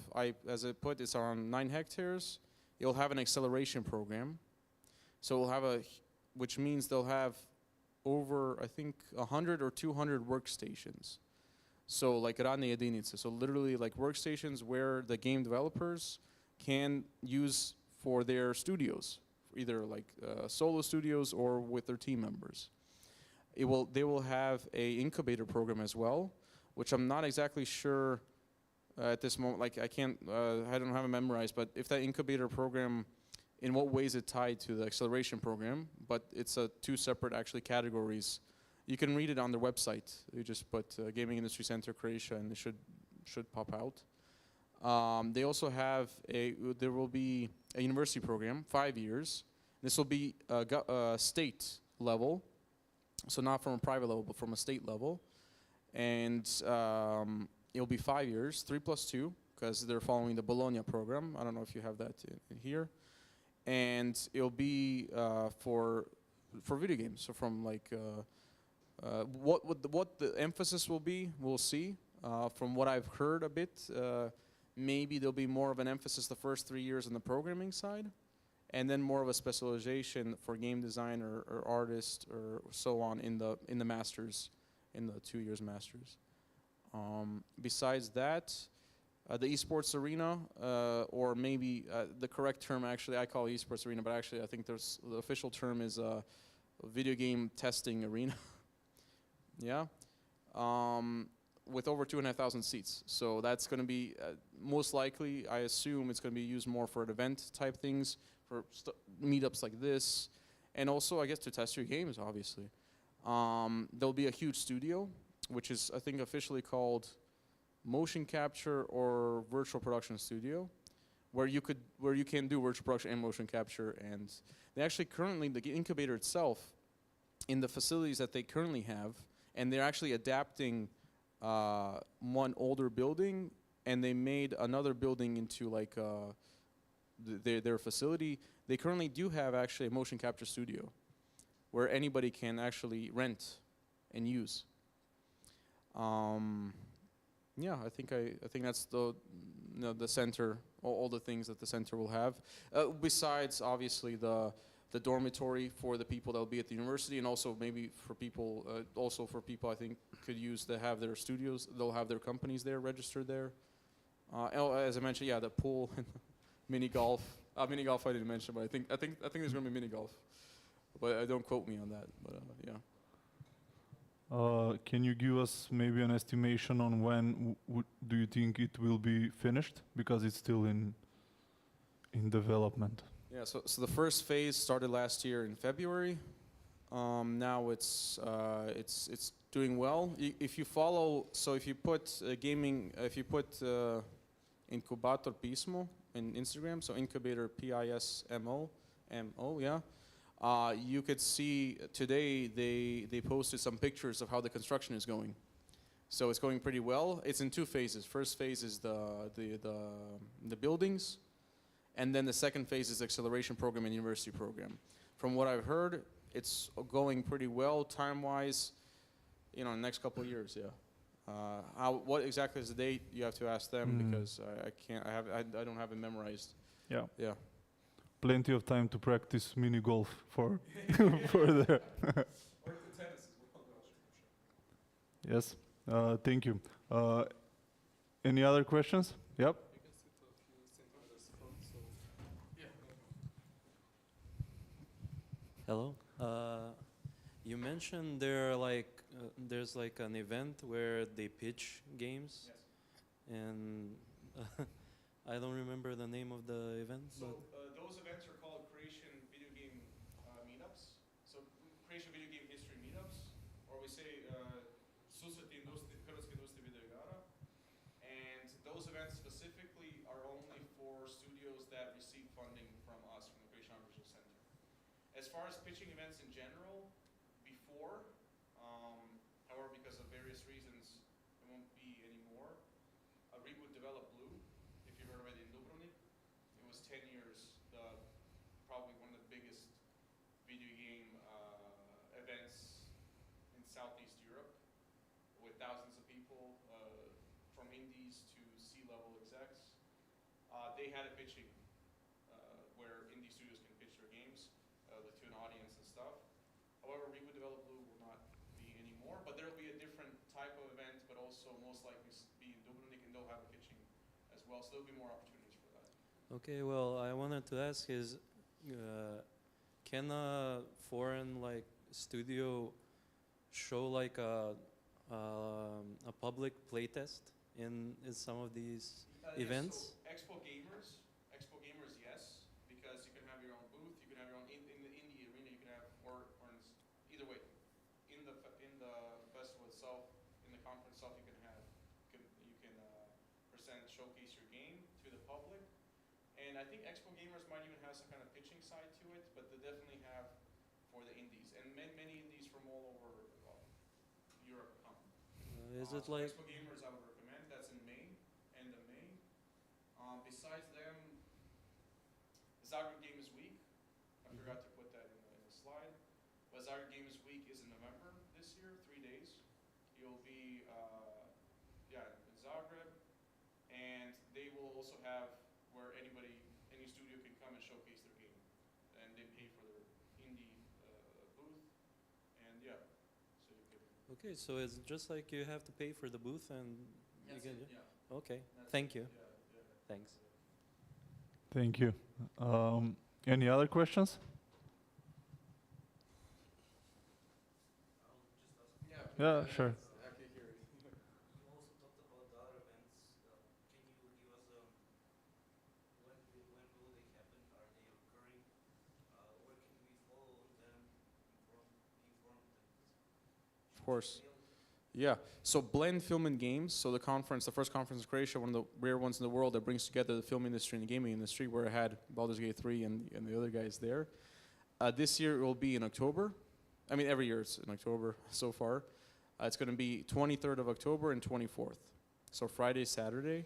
as I put, it's on 9 hectares. It'll have an acceleration program. So we'll have which means they'll have over, I think, 100 or 200 workstations. So like radne jedinice, so literally like workstations where the game developers can use for their studios, either like solo studios or with their team members. They will have a incubator program as well, which I'm not exactly sure at this moment, like I don't have it memorized, but if that incubator program, in what ways it tied to the acceleration program, but it's 2 separate actually categories. You can read it on their website. You just put Gaming Industry Center Croatia and it should pop out. They also have there will be a university program, 5 years. This will be state level, so not from a private level, but from a state level. And it'll be 5 years, 3 + 2, because they're following the Bologna program. I don't know if you have that in here. And it'll be for video games. So from like what the emphasis will be, we'll see. From what I've heard a bit, maybe there'll be more of an emphasis the first 3 years on the programming side, and then more of a specialization for game design or artist or so on in the masters, in the 2 years masters. Besides that, the esports arena, or maybe the correct term, actually, I call it esports arena, but actually I think the official term is a video game testing arena. Yeah. With over 2,500 seats. So that's going to be, most likely, I assume it's going to be used more for event type things, for meetups like this, and also, I guess, to test your games, obviously. There'll be a huge studio, which is, I think, officially called motion capture or virtual production studio, where you can do virtual production and motion capture. And they actually currently, the incubator itself, in the facilities that they currently have, and they're actually adapting one older building, and they made another building into like their facility. They currently do have actually a motion capture studio where anybody can actually rent and use. Yeah, I think that's the center, all the things that the center will have. Besides, obviously, the dormitory for the people that will be at the university, and also maybe for people, I think could use to have their studios. They'll have their companies there registered there. As I mentioned, yeah, the pool, and mini golf. Mini golf I didn't mention, but I think there's going to be mini golf. But don't quote me on that. But yeah. Can you give us maybe an estimation on when do you think it will be finished? Because it's still in development. Yeah, so the first phase started last year in February. Now it's doing well. If you put incubator pismo in Instagram, so incubator PISMO, yeah. You could see today they posted some pictures of how the construction is going. So it's going pretty well. It's in 2 phases. First phase is the buildings, and then the second phase is acceleration program and university program. From what I've heard, it's going pretty well time-wise. In the next couple of years, yeah. What exactly is the date? You have to ask them because I can't. I don't have it memorized. Yeah. Yeah. Plenty of time to practice mini golf for for there. Yes. Thank you. Any other questions? Yep. Hello. You mentioned there's like an event where they pitch games, Yes. and I don't remember the name of the event. So those events are called Croatian video game meetups. So Croatian video game history meetups. we say susreti hrvatske industrije video igara, and those events specifically are only for studios that receive funding from us, from the Croatian Outreach Center. As far as pitching events in general, before, however, because of various reasons, it won't be anymore. Reboot developed Blue, if you've heard of it, in Dubrovnik. It was 10 years, probably one of the biggest video game events in Southeast Europe, with thousands of people, from indies to C-level execs. They had a pitching where indie studios can pitch their games to an audience and stuff. However, Reboot Develop Blue will not be anymore, but there will be a different type of event, but also most likely be in Dubrovnik, and they'll have a pitching as well, so there'll be more opportunities for that. Okay, well, I wanted to ask is, can a foreign like studio show like a public playtest in some of these events? Yes, so Expo Gamers, yes, because you can have your own booth, you can have your own in the indie arena, you can have either way, in the festival itself, in the conference itself, you can present, showcase your game to the public, and I think Expo Gamers might even have some kind of pitching side to it, but they definitely have for the indies, and many indies from all over Europe come. Is it So like Expo Gamers I would recommend. That's in May, end of May. Besides them, Zagreb Games Week. I forgot to put that in the slide. But Zagreb Games Week is in November this year, 3 days. You'll be in Zagreb, and they will also have where any studio can come and showcase their game, and they pay for their indie booth, and so you can. okay? So it's just like you have to pay for the booth and you That's can. it, yeah. Okay, That's thank it, you. yeah. Thanks. Thank you. Any other questions? Yeah, sure. I can hear it. You also talked about the other events. Can you give us when will they happen? Are they occurring? Where can we follow them? Inform them? Of course. Yeah, so Blend Film and Games, so the first conference in Croatia, one of the rare ones in the world that brings together the film industry and the gaming industry, where I had Baldur's Gate 3 and the other guys there. This year it will be in October. I mean, every year it's in October so far. It's going to be 23rd of October and 24th. So Friday, Saturday.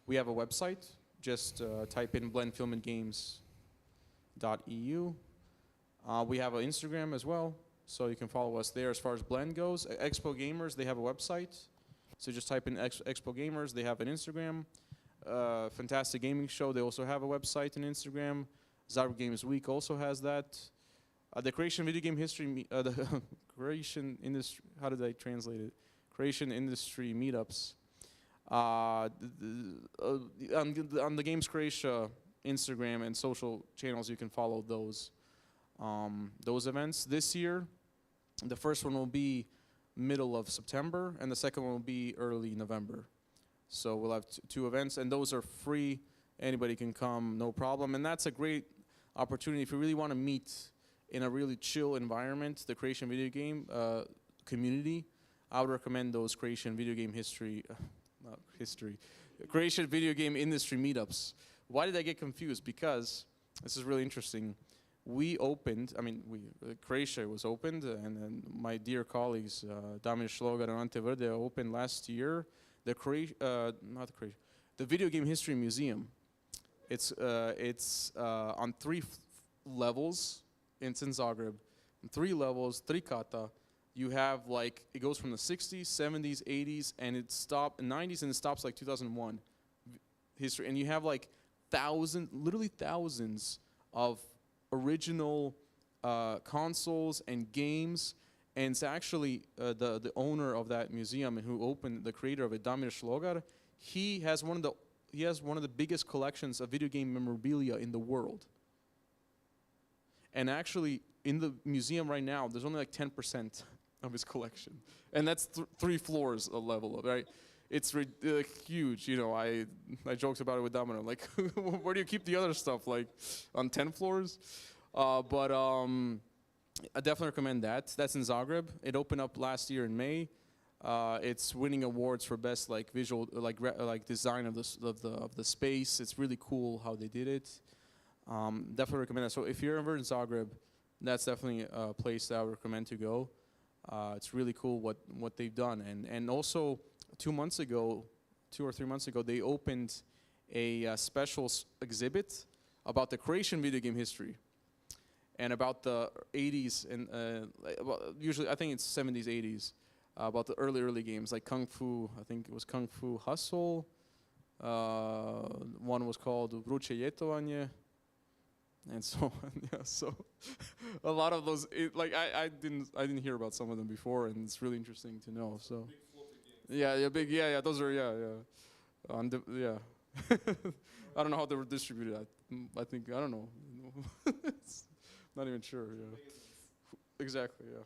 We have a website. Just type in blendfilmandgames.eu. We have an Instagram as well, so you can follow us there as far as Blend goes. Expo Gamers, they have a website. So just type in Expo Gamers. They have an Instagram. Fantastic Gaming Show, they also have a website and Instagram. Zagreb Games Week also has that. The Croatian video game history, the Croatian industry, how did I translate it? Croatian industry meetups. On the Games Croatia Instagram and social channels, you can follow those events. This year, the first one will be middle of September, and the second one will be early November. So we'll have two events, and those are free. Anybody can come, no problem. And that's a great opportunity if you really want to meet in a really chill environment, the Croatian video game community. I would recommend those Croatian video game Croatian video game industry meetups. Why did I get confused? Because this is really interesting. We opened, Croatia was opened, and then my dear colleagues, Damir Šlogar and Ante Verde, opened last year the Video Game History Museum. It's on 3 levels. It's in Zagreb. 3 levels, 3 kata. You have it goes from the 60s, 70s, 80s, and it stopped in 90s, and it stops 2001 history. And you have literally thousands of original consoles and games. And it's actually the owner of that museum and who opened, the creator of it, Damir Šlogar. He has one of the biggest collections of video game memorabilia in the world. And actually, in the museum right now, there's only 10% of his collection, and that's 3 floors a level, right? It's huge. I joked about it with Domino. Where do you keep the other stuff? On 10 floors? I definitely recommend that. That's in Zagreb. It opened up last year in May. It's winning awards for best like visual, like design of the space. It's really cool how they did it. Definitely recommend that. So if you're ever in Zagreb, that's definitely a place that I would recommend to go. It's really cool what they've done. And also 2 or 3 months ago, they opened a special exhibit about the Croatian video game history and about the 80s and usually I think it's 70s, 80s, about the early games like Kung Fu. I think it was Kung Fu Hustle. One was called Vruće ljetovanje. And so on, yeah, so a lot of those, I didn't hear about some of them before, and it's really interesting to know. So, yeah, those are, yeah. I don't know how they were distributed. I think I don't know. It's not even sure. Yeah, exactly. Yeah.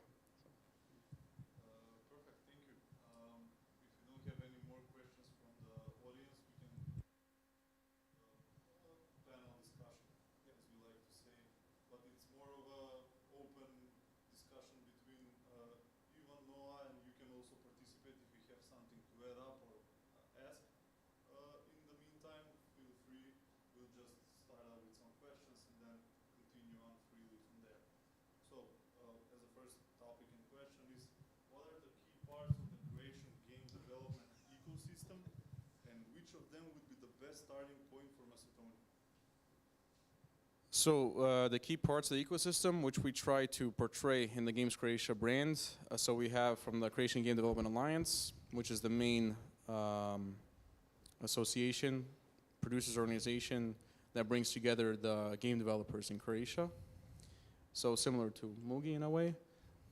Perfect, thank you. If you don't have any more questions from the audience, we can panel discussion, as we like to say, but it's more of a open discussion between you and Noah, and you can also participate if you have something to add up or ask. In the meantime, feel free. We'll just start out with some questions and then continue on freely from there. So, as a first topic in question is, what are the key parts of the Croatian game development ecosystem, and which of them would be the best starting point for Macedonia? So the key parts of the ecosystem, which we try to portray in the Games Croatia brand. So we have from the Croatian Game Development Alliance, which is the main association, producers organization that brings together the game developers in Croatia. So similar to Mugi in a way.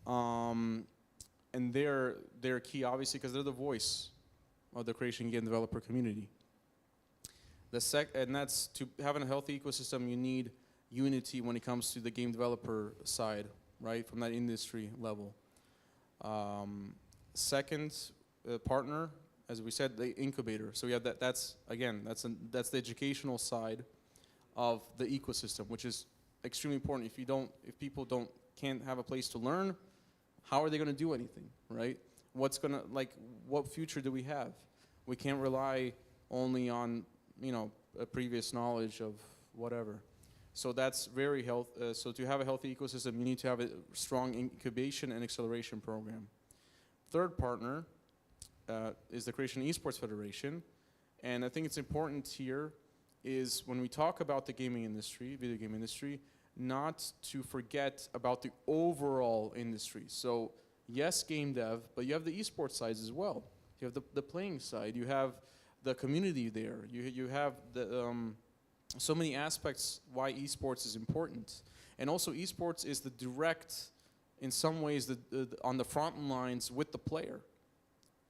And they're key, obviously, because they're the voice of the Croatian game developer community. And that's to having a healthy ecosystem, you need unity when it comes to the game developer side, right, from that industry level. Second partner, as we said, the incubator. So we have that's the educational side of the ecosystem, which is extremely important. If people can't have a place to learn, how are they going to do anything, right? What future do we have? We can't rely only on, a previous knowledge of whatever. So that's very so to have a healthy ecosystem, you need to have a strong incubation and acceleration program. Third partner is the Croatian Esports Federation. And I think it's important here is when we talk about the gaming industry, video game industry, not to forget about the overall industry. So yes, game dev, but you have the esports sides as well. You have the playing side. You have the community there. You have so many aspects why esports is important. And also esports is the direct, in some ways, on the front lines with the player.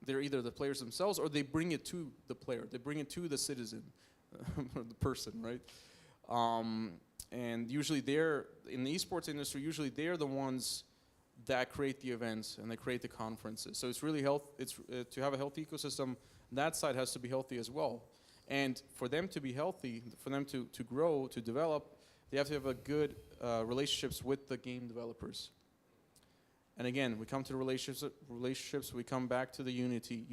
They're either the players themselves or they bring it to the player. They bring it to the citizen, the person, right? And usually in the esports industry, usually they're the ones that create the events and they create the conferences. So it's really to have a healthy ecosystem, that side has to be healthy as well. And for them to be healthy, for them to grow, to develop, they have to have a good relationships with the game developers. And again, we come to the relationships, we come back to the unity,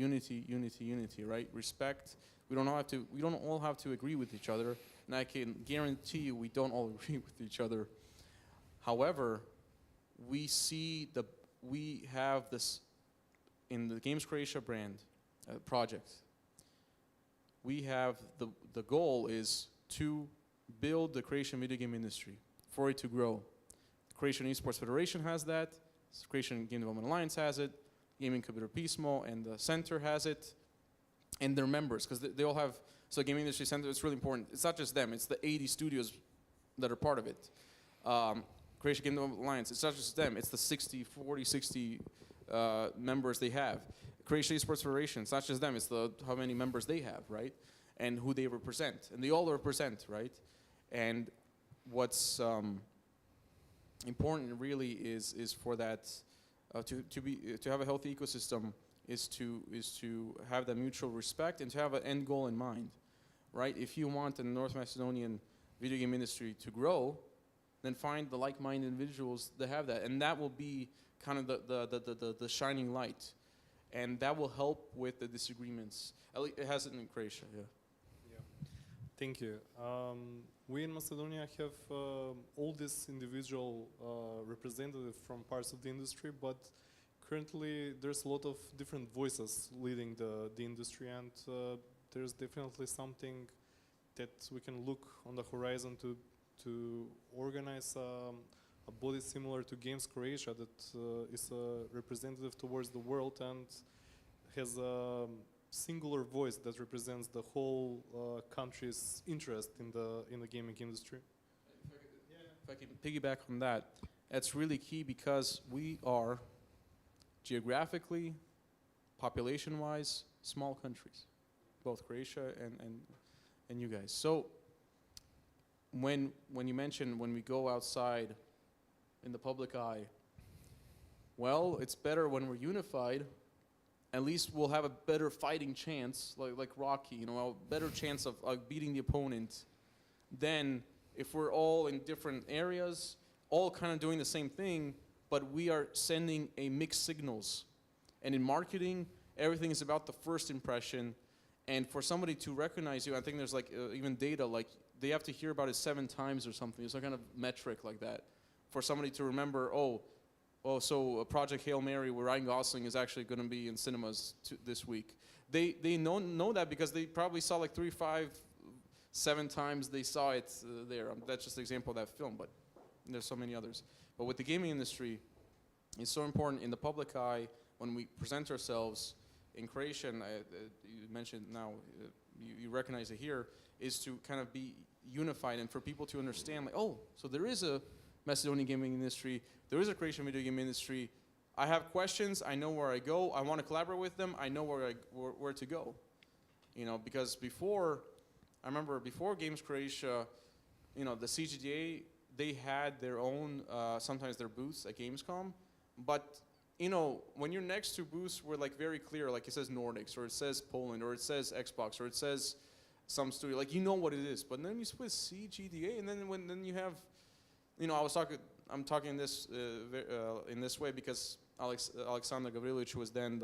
right? Respect. We don't all have to agree with each other, and I can guarantee you we don't all agree with each other. However, we have this in the Games Croatia brand project. We have the goal is to build the Croatian video game industry, for it to grow. The Croatian Esports Federation has that. The Croatian Game Development Alliance has it. Gaming Incubator Pismo and the center has it. And their members, because they all have, so Gaming Industry Center, it's really important. It's not just them, it's the 80 studios that are part of it. Croatian Game Development Alliance, it's not just them, it's the 60 members they have. Croatian Esports Federation, it's not just them, it's how many members they have, right? And who they represent. And they all represent, right? And what's important really is for that, to have a healthy ecosystem, is to have that mutual respect and to have an end goal in mind, right? If you want the North Macedonian video game industry to grow, then find the like-minded individuals that have that, and that will be kind of the shining light, and that will help with the disagreements. At least it has it in Croatia, yeah. Thank you. We in Macedonia have all these individual representatives from parts of the industry, but currently there's a lot of different voices leading the industry, and there's definitely something that we can look on the horizon to organize a body similar to Games Croatia that is a representative towards the world and has a singular voice that represents the whole country's interest in the gaming industry. If I can piggyback on that, that's really key because we are geographically, population-wise, small countries, both Croatia and you guys. So when you mention when we go outside in the public eye, well, it's better when we're unified. At least we'll have a better fighting chance, like Rocky, you know, a better chance of beating the opponent than if we're all in different areas, all kind of doing the same thing, but we are sending a mixed signals. And in marketing, everything is about the first impression. And for somebody to recognize you, I think there's like even data, like they have to hear about it 7 times or something. There's some kind of metric like that. For somebody to remember, oh, so Project Hail Mary with Ryan Gosling is actually going to be in cinemas this week. They know that because they probably saw like 3, 5, 7 times they saw it there. That's just an example of that film, but there's so many others. But with the gaming industry, it's so important in the public eye when we present ourselves in Croatia, and you mentioned now, you recognize it here, is to kind of be unified and for people to understand like, oh, so there is a Macedonian gaming industry, there is a Croatian video game industry. I have questions, I know where I go, I want to collaborate with them, I know where to go. You know, because I remember before Games Croatia, you know, the CGDA, they had their own, sometimes their booths at Gamescom, but you know, when you're next to booths where like very clear, like it says Nordics, or it says Poland, or it says Xbox, or it says some studio, like you know what it is, but then you split CGDA, and then you have, you know, I'm talking in this way because Alexander Gavrilovic, who was then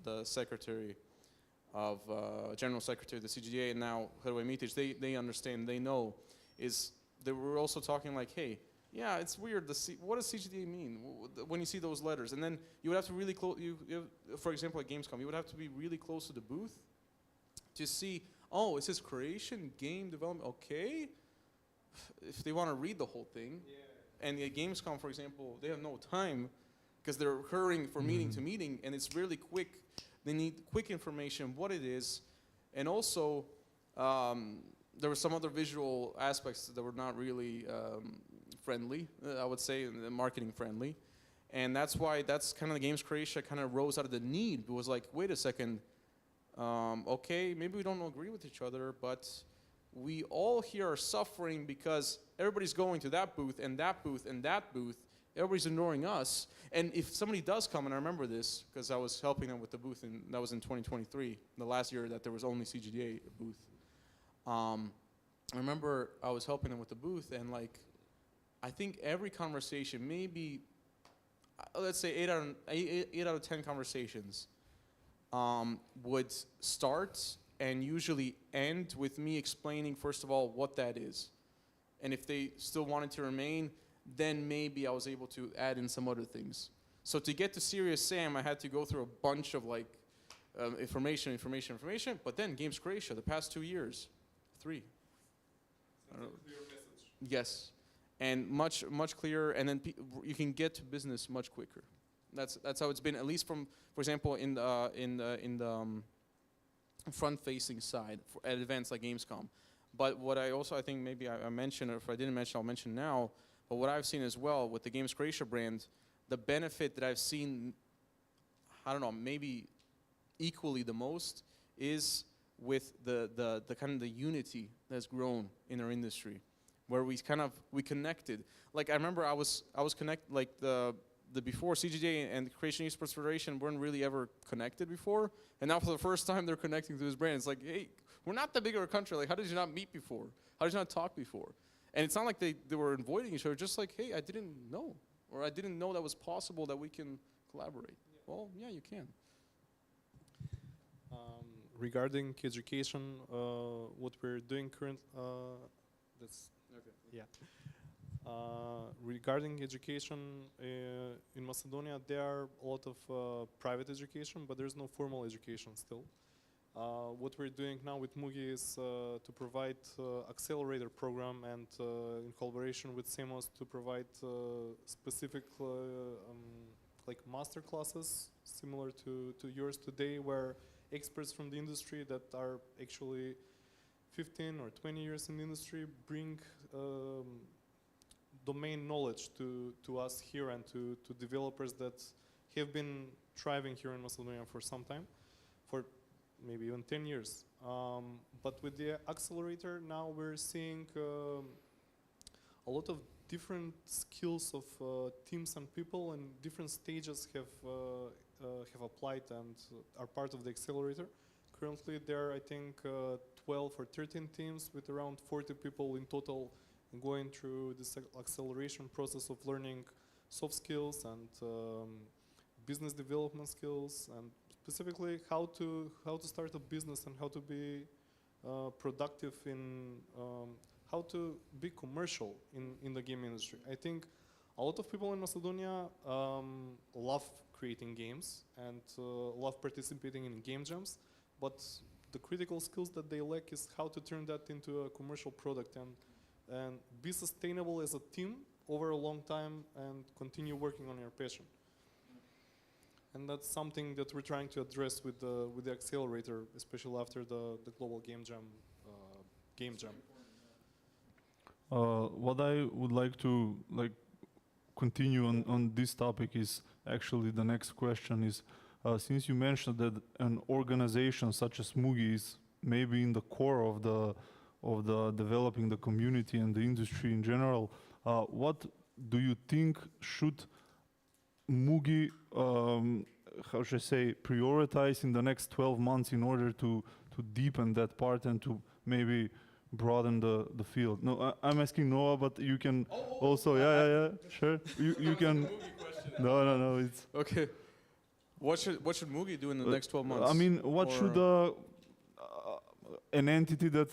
the secretary of general secretary of the CGDA, and now Hrvoje Mitić, they understand, they know, is they were also talking like, hey, yeah, it's weird. What does CGDA mean when you see those letters? And then you would have to really close. For example, at Gamescom, you would have to be really close to the booth to see. Oh, it says Croatian game development. Okay, if they want to read the whole thing, yeah. And at Gamescom, for example, they have no time because they're hurrying from meeting to meeting, and it's really quick. They need quick information, what it is, and also there were some other visual aspects that were not really friendly, I would say, marketing friendly. And that's why that's kind of the Games Croatia kind of rose out of the need. It was like, wait a second, okay, maybe we don't agree with each other, but we all here are suffering because everybody's going to that booth and that booth and that booth. Everybody's ignoring us. And if somebody does come, and I remember this because I was helping them with the booth, and that was in 2023, the last year that there was only CGDA booth. I remember I was helping them with the booth, and like, I think every conversation, maybe, let's say 8 out of 10 conversations would start and usually end with me explaining, first of all, what that is. And if they still wanted to remain, then maybe I was able to add in some other things. So to get to Serious Sam, I had to go through a bunch of like information, but then Games Croatia, the past 2 years, 3. Clear message. Yes. And much clearer, and then you can get to business much quicker. That's how it's been, at least from, for example, in the front-facing side at events like Gamescom. But what I think maybe I mentioned, or if I didn't mention, I'll mention now. But what I've seen as well with the Games Croatia brand, the benefit that I've seen, I don't know, maybe equally the most, is with the kind of the unity that's grown in our industry, where we connected. Like I remember I was connected, like the before CGJ and the Croatian Esports Federation weren't really ever connected before, and now for the first time they're connecting to this brand. It's like, hey, we're not that big of a country. Like, how did you not meet before? How did you not talk before? And it's not like they were avoiding each other, just like, hey, I didn't know, or I didn't know that was possible that we can collaborate. Well, yeah, you can. Regarding education, what we're doing regarding education in Macedonia, there are a lot of private education, but there's no formal education still. What we're doing now with Mugi is to provide accelerator program, and in collaboration with CEMOS to provide specific like master classes similar to yours today, where experts from the industry that are actually 15 or 20 years in the industry bring domain knowledge to us here and to developers that have been thriving here in Macedonia for some time, for maybe even 10 years. But with the accelerator now we're seeing a lot of different skills of teams and people, and different stages have applied and are part of the accelerator. Currently there are, I think, 12 or 13 teams with around 40 people in total going through this acceleration process of learning soft skills and business development skills, and specifically how to start a business and how to be productive in how to be commercial in the game industry. I think a lot of people in Macedonia love creating games and love participating in game jams, but the critical skills that they lack is how to turn that into a commercial product and be sustainable as a team over a long time and continue working on your passion. And that's something that we're trying to address with the accelerator, especially after the global game jam. What I would like to continue on this topic is actually the next question is, since you mentioned that an organization such as Mugi is maybe in the core of the developing the community and the industry in general, what do you think should Mugi, how should I say, prioritize in the next 12 months in order to deepen that part and to maybe broaden the field? No, I'm asking Noah, but you can also, yeah, sure. You can. No, it's okay. What should Mugi do in the next 12 months? I mean, what should an entity that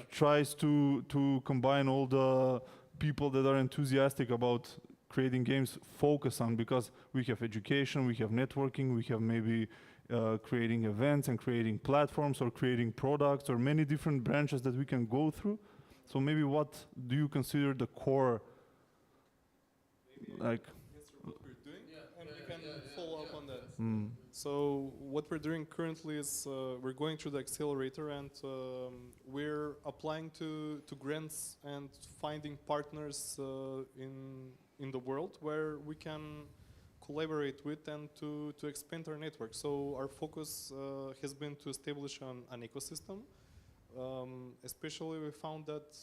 tries to combine all the people that are enthusiastic about creating games focus on? Because we have education, we have networking, we have maybe creating events and creating platforms or creating products or many different branches that we can go through. So maybe what do you consider the core, like? What we're doing, and we can follow up on that. So what we're doing currently is we're going through the accelerator, and we're applying to grants and finding partners in the world where we can collaborate with and to expand our network. So our focus has been to establish an ecosystem. Especially we found that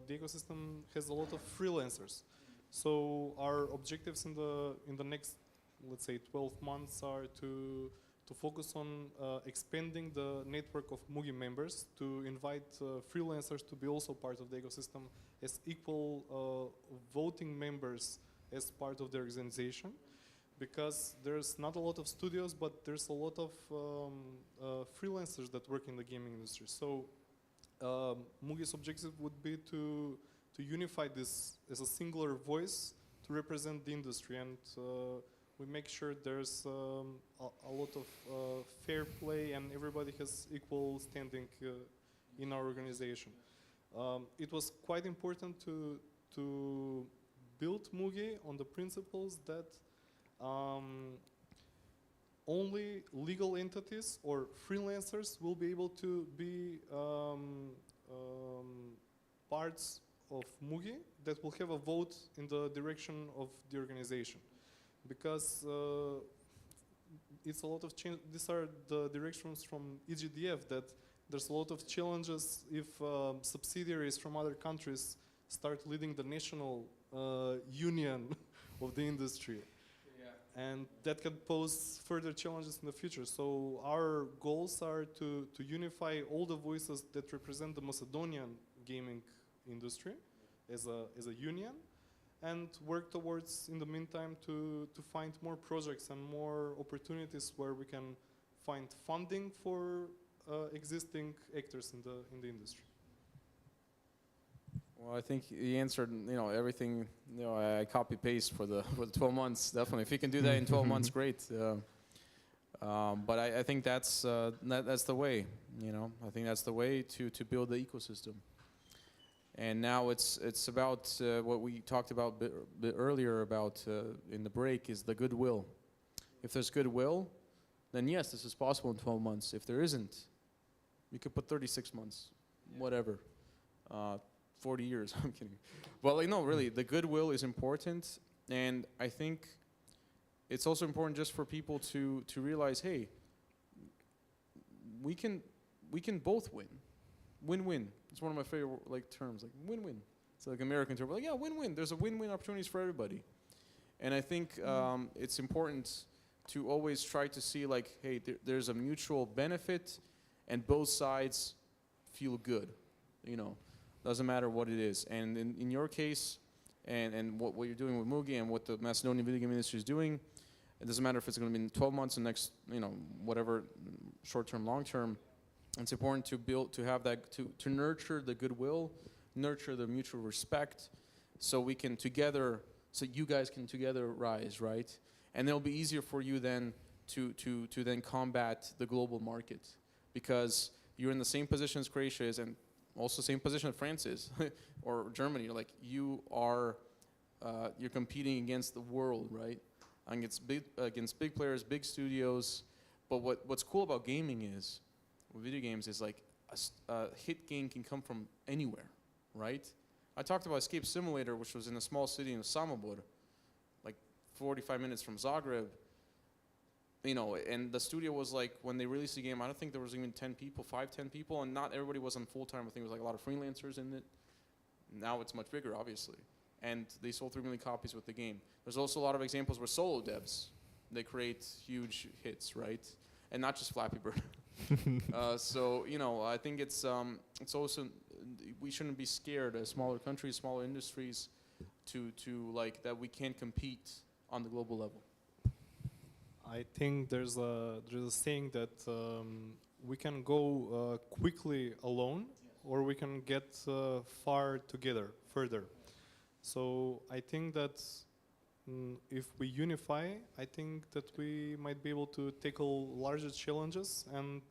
the ecosystem has a lot of freelancers. So our objectives in the next, let's say, 12 months are to focus on expanding the network of Mugi members, to invite freelancers to be also part of the ecosystem as equal voting members as part of the organization. Because there's not a lot of studios, but there's a lot of freelancers that work in the gaming industry. So Mugi's objective would be to unify this as a singular voice to represent the industry, and we make sure there's a lot of fair play and everybody has equal standing in our organization. It was quite important to build Mugi on the principles that only legal entities or freelancers will be able to be parts of Mugi that will have a vote in the direction of the organization. Because it's a lot of change. These are the directions from EGDF, that there's a lot of challenges if subsidiaries from other countries start leading the national union of the industry. And that can pose further challenges in the future. So our goals are to unify all the voices that represent the Macedonian gaming industry as a union, and work towards, in the meantime, to find more projects and more opportunities where we can find funding for existing actors in the industry. Well, I think he answered, everything. I copy paste for the 12 months. Definitely, if you can do that in 12 months, great. But I think that's the way. I think that's the way to build the ecosystem. And now it's about what we talked about a bit earlier about in the break, is the goodwill. If there's goodwill, then yes, this is possible in 12 months. If there isn't, you could put 36 months, whatever. 40 years, I'm kidding. Well, no, really, the goodwill is important, and I think it's also important just for people to realize, hey, we can both win. Win-win. It's one of my favorite terms, like win-win. It's like American term, like, yeah, win-win. There's a win-win opportunities for everybody. And I think it's important to always try to see, like, hey, there's a mutual benefit, and both sides feel good, Doesn't matter what it is. And in your case, and what you're doing with Mugi and what the Macedonian video game industry is doing, it doesn't matter if it's going to be in 12 months, the next, whatever, short-term, long-term. It's important to have that, to nurture the goodwill, nurture the mutual respect, so we can together, so you guys can together rise, right? And it'll be easier for you then to then combat the global market, because you're in the same position as Croatia is, and also same position that France is, or Germany. Like, you're competing against the world, right? Against big players, big studios. But what's cool about gaming is, with video games, is like a hit game can come from anywhere, right? I talked about Escape Simulator, which was in a small city in Samobor, like 45 minutes from Zagreb. And the studio was like, when they released the game, I don't think there was even 10 people, 10 people, and not everybody was on full-time. I think there was like a lot of freelancers in it. Now it's much bigger, obviously. And they sold 3 million copies with the game. There's also a lot of examples where solo devs, they create huge hits, right? And not just Flappy Bird. So, I think it's also, we shouldn't be scared as smaller countries, smaller industries, to like, that we can't compete on the global level. I think there's a saying that we can go quickly alone, or we can get far together, further. So I think that if we unify, I think that we might be able to tackle larger challenges and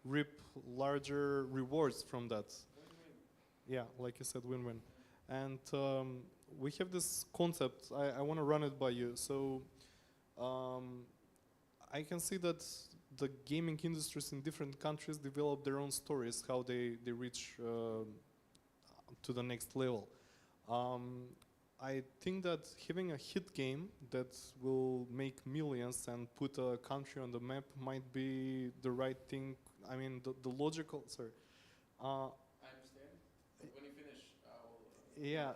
reap larger rewards from that. Win-win. Yeah, like you said, win-win. And we have this concept. I want to run it by you. So. I can see that the gaming industries in different countries develop their own stories, how they reach to the next level. I think that having a hit game that will make millions and put a country on the map might be the right thing. I mean, the logical, sorry. I understand. When you finish,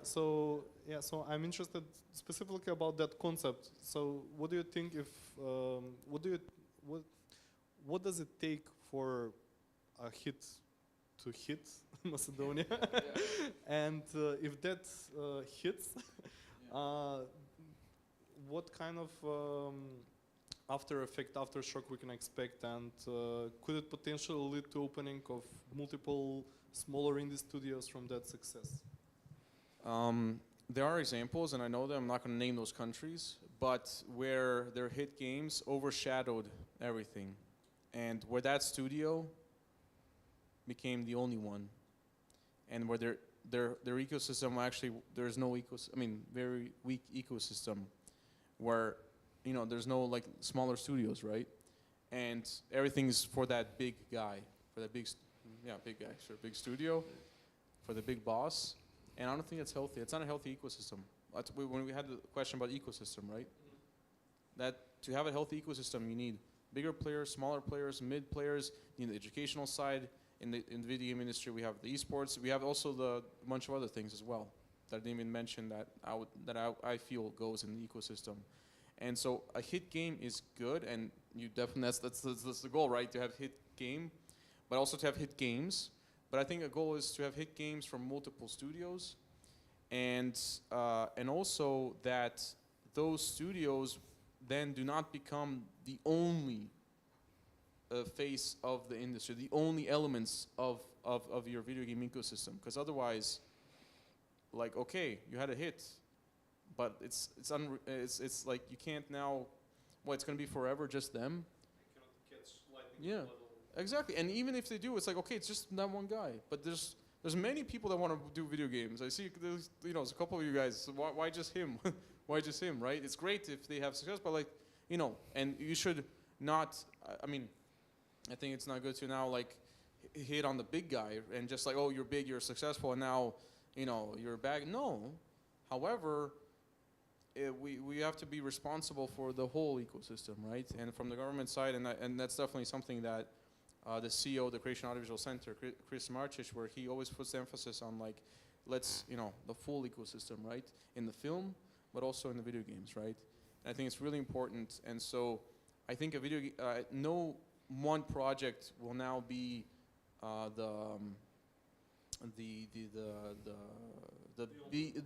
so I'm interested specifically about that concept. So what do you think if what does it take for a hit to hit Macedonia? And if that hits, what kind of after effect, aftershock we can expect, and could it potentially lead to opening of multiple smaller indie studios from that success? There are examples, and I know them. I'm not going to name those countries, but where their hit games overshadowed everything, and where that studio became the only one, and where their ecosystem actually, there's no very weak ecosystem, where there's no like smaller studios, right? And everything's for that big guy, for that big studio, for the big boss. And I don't think that's healthy. It's not a healthy ecosystem. When we had the question about ecosystem, right? That to have a healthy ecosystem, you need bigger players, smaller players, mid players. You need the educational side. In the video game industry, we have the esports. We have also a bunch of other things as well that I didn't even mention that I feel goes in the ecosystem. And so a hit game is good, and you definitely that's the goal, right? To have hit game, but also to have hit games. But I think a goal is to have hit games from multiple studios, and also that those studios then do not become the only face of the industry, the only elements of your video game ecosystem. Because otherwise, like, okay, you had a hit, but it's like you can't now. Well, it's going to be forever just them. You cannot catch lightning Yeah, exactly. And even if they do, it's like, okay, it's just that one guy. But there's many people that want to do video games. I see there's there's a couple of you guys. So why just him? Why just him, right? It's great if they have success, but like, and you should not. I mean, I think it's not good to now like hit on the big guy and just like, oh, you're big, you're successful, and now you're bad. No. However, we have to be responsible for the whole ecosystem, right? And from the government side, and that's definitely something that the CEO of the Croatian Audiovisual Center, Chris Marčić, where he always puts the emphasis on like, let's the full ecosystem, right? In the film, but also in the video games, right? And I think it's really important. And so I think no one project will now be the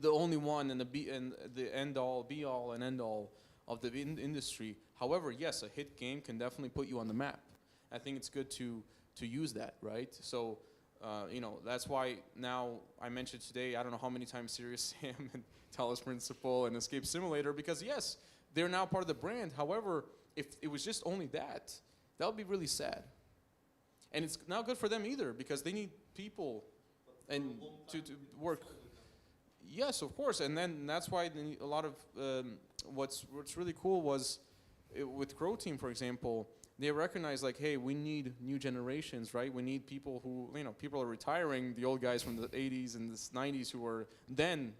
only one and the end all, be all and end all of the industry. However, yes, a hit game can definitely put you on the map. I think it's good to use that, right? So that's why now I mentioned today, I don't know how many times Serious Sam and Talos Principle and Escape Simulator, because yes, they're now part of the brand. However, if it was just only that would be really sad. And it's not good for them either, because they need people and to work. Yes, of course. And then that's why a lot of what's really cool was with Crow Team, for example, they recognize like, hey, we need new generations, right? We need people who, people are retiring, the old guys from the 80s and the 90s who were then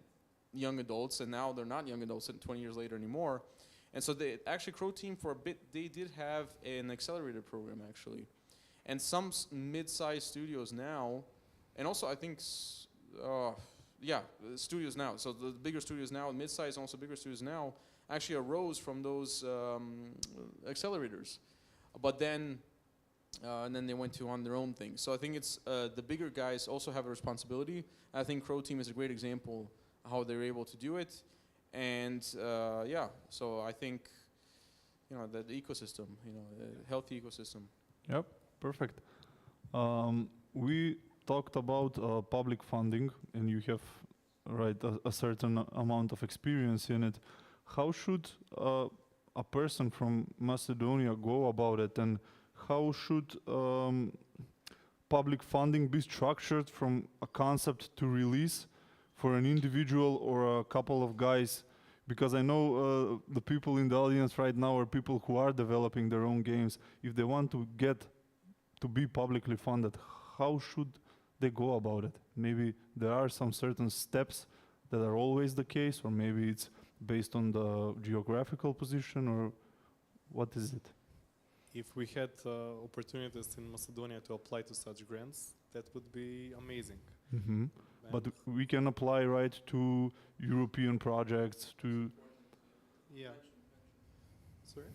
young adults, and now they're not young adults 20 years later anymore. And so they actually, Crow Team for a bit, they did have an accelerator program actually. And some mid-sized studios now, and also I think, studios now. So the bigger studios now, mid-sized and also bigger studios now, actually arose from those accelerators. But then, and then they went on their own thing. So I think it's the bigger guys also have a responsibility. I think Crow Team is a great example of how they're able to do it. And so I think, the ecosystem, a healthy ecosystem. Yep, perfect. We talked about public funding, and you have a certain amount of experience in it. How should a person from Macedonia go about it, and how should public funding be structured from a concept to release for an individual or a couple of guys? Because I know the people in the audience right now are people who are developing their own games. If they want to get to be publicly funded, how should they go about it? Maybe there are some certain steps that are always the case, or maybe it's based on the geographical position, or what is it? If we had opportunities in Macedonia to apply to such grants, that would be amazing. Mm-hmm. But we can apply to European projects to. Yeah. Sorry.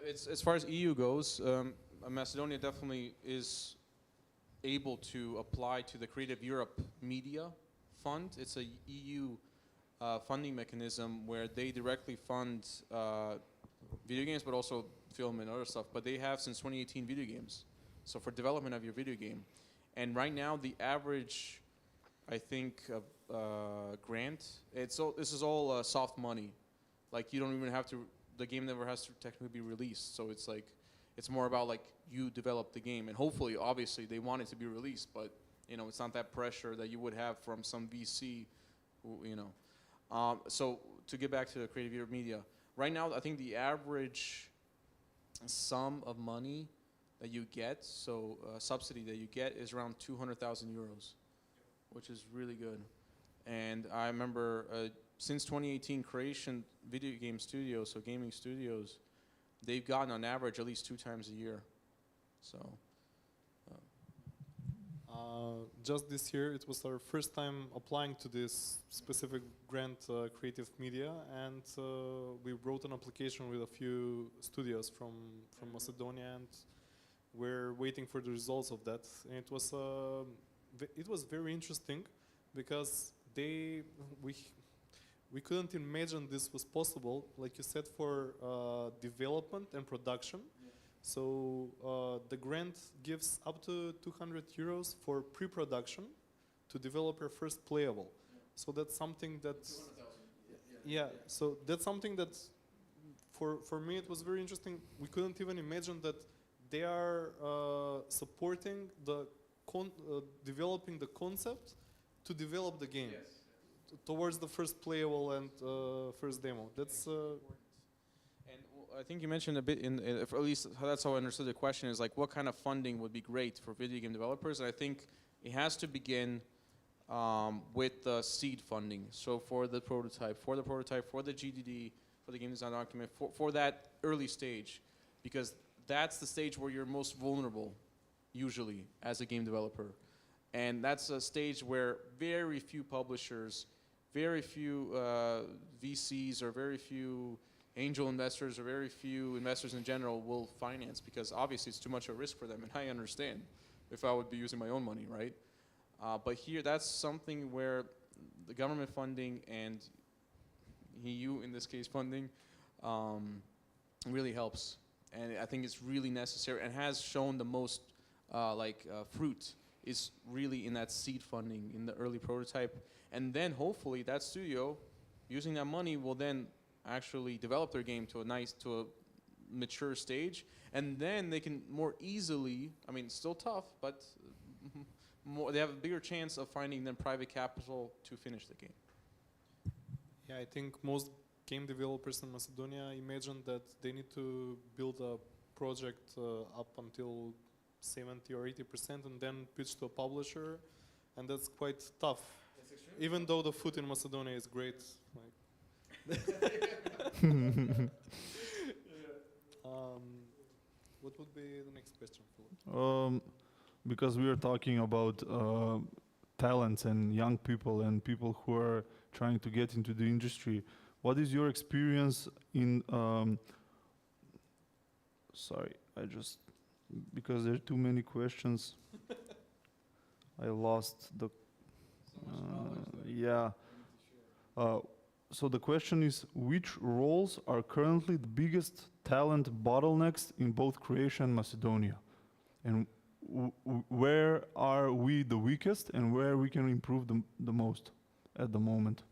It's as far as EU goes, Macedonia definitely is able to apply to the Creative Europe Media Fund. It's a EU funding mechanism where they directly fund video games, but also film and other stuff. But they have since 2018 video games, so for development of your video game. And right now, the average, I think, grant, this is all soft money. Like, you don't even have to, the game never has to technically be released. So it's like, it's more about like, you develop the game. And hopefully, obviously, they want it to be released. But, it's not that pressure that you would have from some VC, who, So to get back to the Creative Europe Media, right now, I think the average sum of money that you get, so subsidy that you get, is around 200,000 euros, which is really good. And I remember since 2018, Croatian video game studios, so gaming studios, they've gotten on average at least 2 times a year. So. Just this year, it was our first time applying to this specific grant, Creative Media, and we wrote an application with a few studios from Macedonia, and we're waiting for the results of that. And it was very interesting, because they we couldn't imagine this was possible, like you said, for development and production. So the grant gives up to 200 euros for pre-production to develop your first playable. So that's something that, yeah. So that's something that, for me, it was very interesting. We couldn't even imagine that they are supporting the developing the concept to develop the game towards the first playable and first demo. That's. I think you mentioned a bit or at least that's how I understood the question, is like what kind of funding would be great for video game developers. And I think it has to begin with the seed funding. So for the prototype, for the GDD, for the game design document, for that early stage, because that's the stage where you're most vulnerable, usually, as a game developer. And that's a stage where very few publishers, very few VCs, or very few angel investors, or very few investors in general will finance, because obviously it's too much of a risk for them, and I understand if I would be using my own money, right? But here, that's something where the government funding and EU, in this case, funding, really helps. And I think it's really necessary, and has shown the most fruit is really in that seed funding, in the early prototype. And then hopefully that studio, using that money, will then actually develop their game to a mature stage, and then they can more easily, I mean, it's still tough, but they have a bigger chance of finding then private capital to finish the game. Yeah, I think most game developers in Macedonia imagine that they need to build a project up until 70 or 80% and then pitch to a publisher, and that's quite tough. Even though the food in Macedonia is great. What would be the next question, Philip? Because we are talking about talents and young people and people who are trying to get into the industry, what is your experience in because there are too many questions, I lost the so the question is, which roles are currently the biggest talent bottlenecks in both Croatia and Macedonia, and where are we the weakest and where we can improve the most at the moment?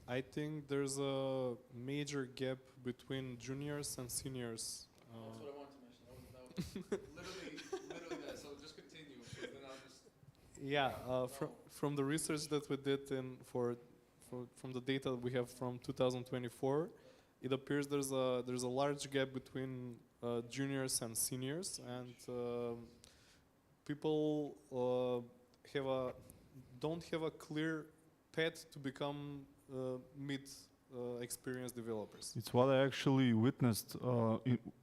I think there's a major gap between juniors and seniors. That's what I wanted to mention. That was literally that. So just continue. Then I'll just. Yeah, from the research that we did from the data we have from 2024, it appears there's a large gap between juniors and seniors, and people don't have a clear path to become mid-experienced developers. It's what I actually witnessed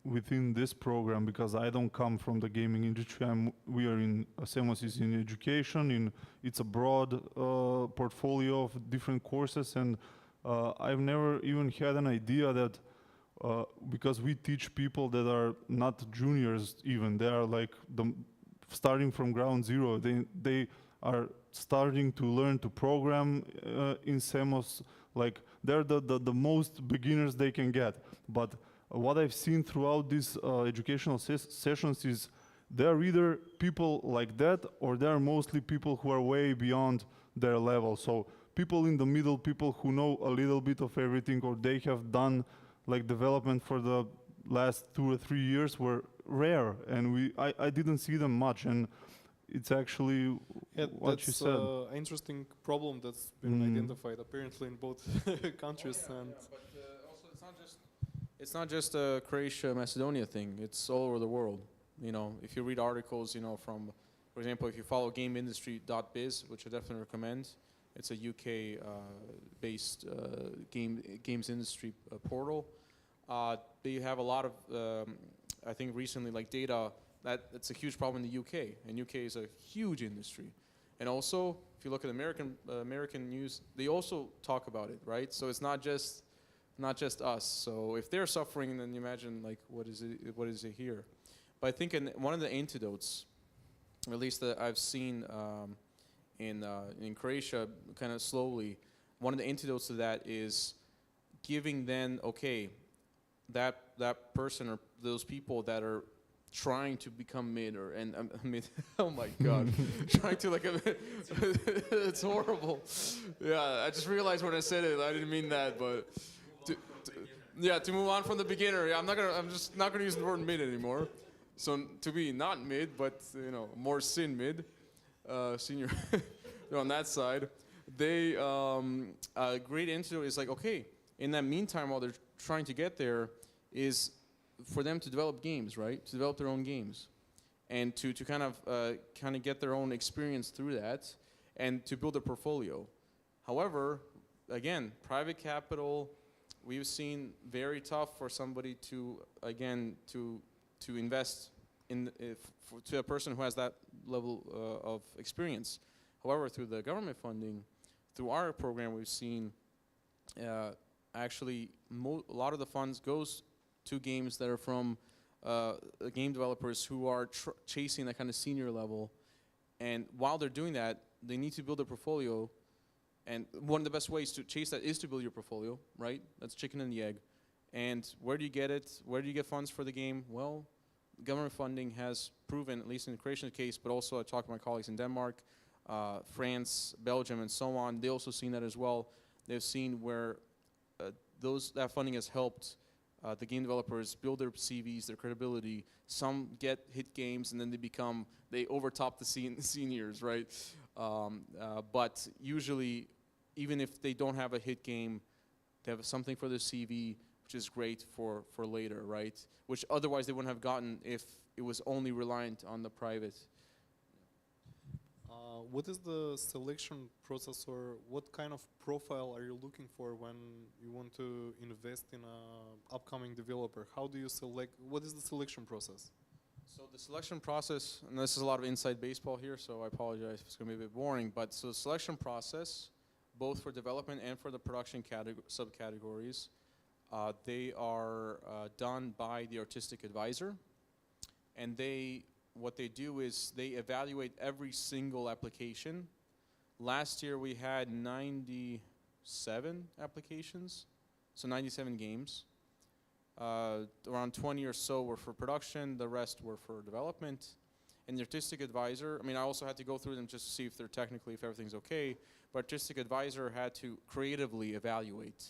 within this program, because I don't come from the gaming industry. We are in SEMOS is in education. It's a broad portfolio of different courses, and I've never even had an idea that because we teach people that are not juniors even, they are like starting from ground zero. They are starting to learn to program in SEMOS. Like they're the most beginners they can get. But what I've seen throughout these educational sessions is they're either people like that, or they're mostly people who are way beyond their level. So people in the middle, people who know a little bit of everything, or they have done like development for the last 2 or 3 years, were rare, and I didn't see them much. And it's actually what you said. That's an interesting problem that's been identified apparently in both countries. And but also it's not just a Croatia Macedonia thing. It's all over the world. You know, if you read articles, you know, from, for example, if you follow GameIndustry.biz, which I definitely recommend, it's a UK based games industry portal. They have a lot of, I think recently, like data. That's a huge problem in the UK, and UK is a huge industry. And also, if you look at American news, they also talk about it, right? So it's not just us. So if they're suffering, then you imagine like what is it here? But I think one of the antidotes, at least that I've seen, in Croatia, kind of slowly. One of the antidotes to that is giving then, okay, that person or those people that are trying to become mid or mid. Oh my God, trying to it's horrible. Yeah, I just realized when I said it, I didn't mean that, but to move on from the beginner. Yeah, I'm just not gonna use the word mid anymore. So to be not mid, but more mid, senior on that side. They a great antidote is like, okay, in that meantime, while they're trying to get there, is for them to develop games, right? To develop their own games, and to kind of get their own experience through that, and to build a portfolio. However, again, private capital, we've seen very tough for somebody to invest in to a person who has that level of experience. However, through the government funding, through our program, we've seen actually a lot of the funds goes to games that are from game developers who are chasing that kind of senior level. And while they're doing that, they need to build a portfolio. And one of the best ways to chase that is to build your portfolio, right? That's chicken and the egg. And where do you get it? Where do you get funds for the game? Well, government funding has proven, at least in the Croatian case, but also I talked to my colleagues in Denmark, France, Belgium, and so on. They also seen that as well. They've seen where that funding has helped the game developers build their CVs, their credibility. Some get hit games and then they overtop the seniors, right? But usually, even if they don't have a hit game, they have something for their CV, which is great for later, right? Which otherwise they wouldn't have gotten if it was only reliant on the private. What is the selection process, or what kind of profile are you looking for when you want to invest in an upcoming developer? How do you select? What is the selection process? So the selection process, and this is a lot of inside baseball here, so I apologize if it's going to be a bit boring, but so the selection process, both for development and for the production subcategories, they are done by the artistic advisor, and what they do is they evaluate every single application. Last year we had 97 applications, so 97 games. Around 20 or so were for production, the rest were for development. And the artistic advisor, I also had to go through them just to see if if everything's okay, but artistic advisor had to creatively evaluate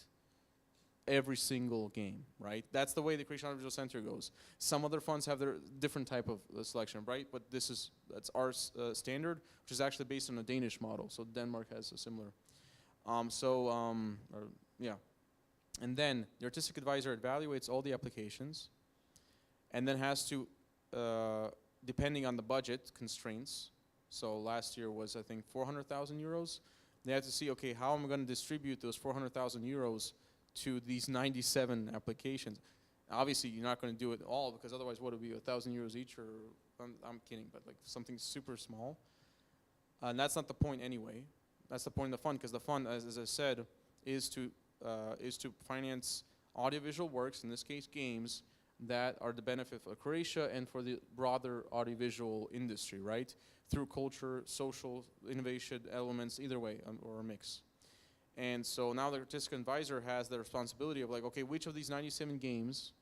every single game, right? That's the way the Croatian Audiovisual Center goes. Some other funds have their different type of selection, right? But that's our standard, which is actually based on a Danish model. So Denmark has a similar. And then the artistic advisor evaluates all the applications, and then has to, depending on the budget constraints. So last year was, I think, 400,000 euros. They had to see, okay, how am I going to distribute those 400,000 euros to these 97 applications? Obviously, you're not going to do it all, because otherwise, what would it be, 1,000 euros each? Or I'm kidding, but like something super small. And that's not the point anyway. That's the point of the fund, because the fund, as I said, is to finance audiovisual works, in this case games, that are the benefit for Croatia and for the broader audiovisual industry, right? Through culture, social innovation elements, either way, or a mix. And so now the artistic advisor has the responsibility of like, okay, which of these 97 games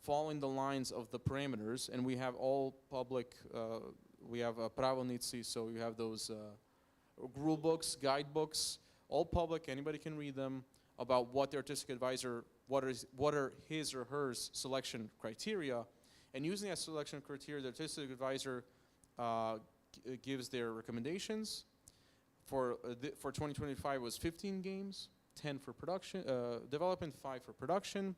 fall in the lines of the parameters, and we have all public, we have pravilnici, so you have those rule books, guidebooks, all public, anybody can read them, about what the artistic advisor, what are his or her selection criteria. And using that selection criteria, the artistic advisor gives their recommendations. For 2025 was 15 games, 10 for production, development, 5 for production.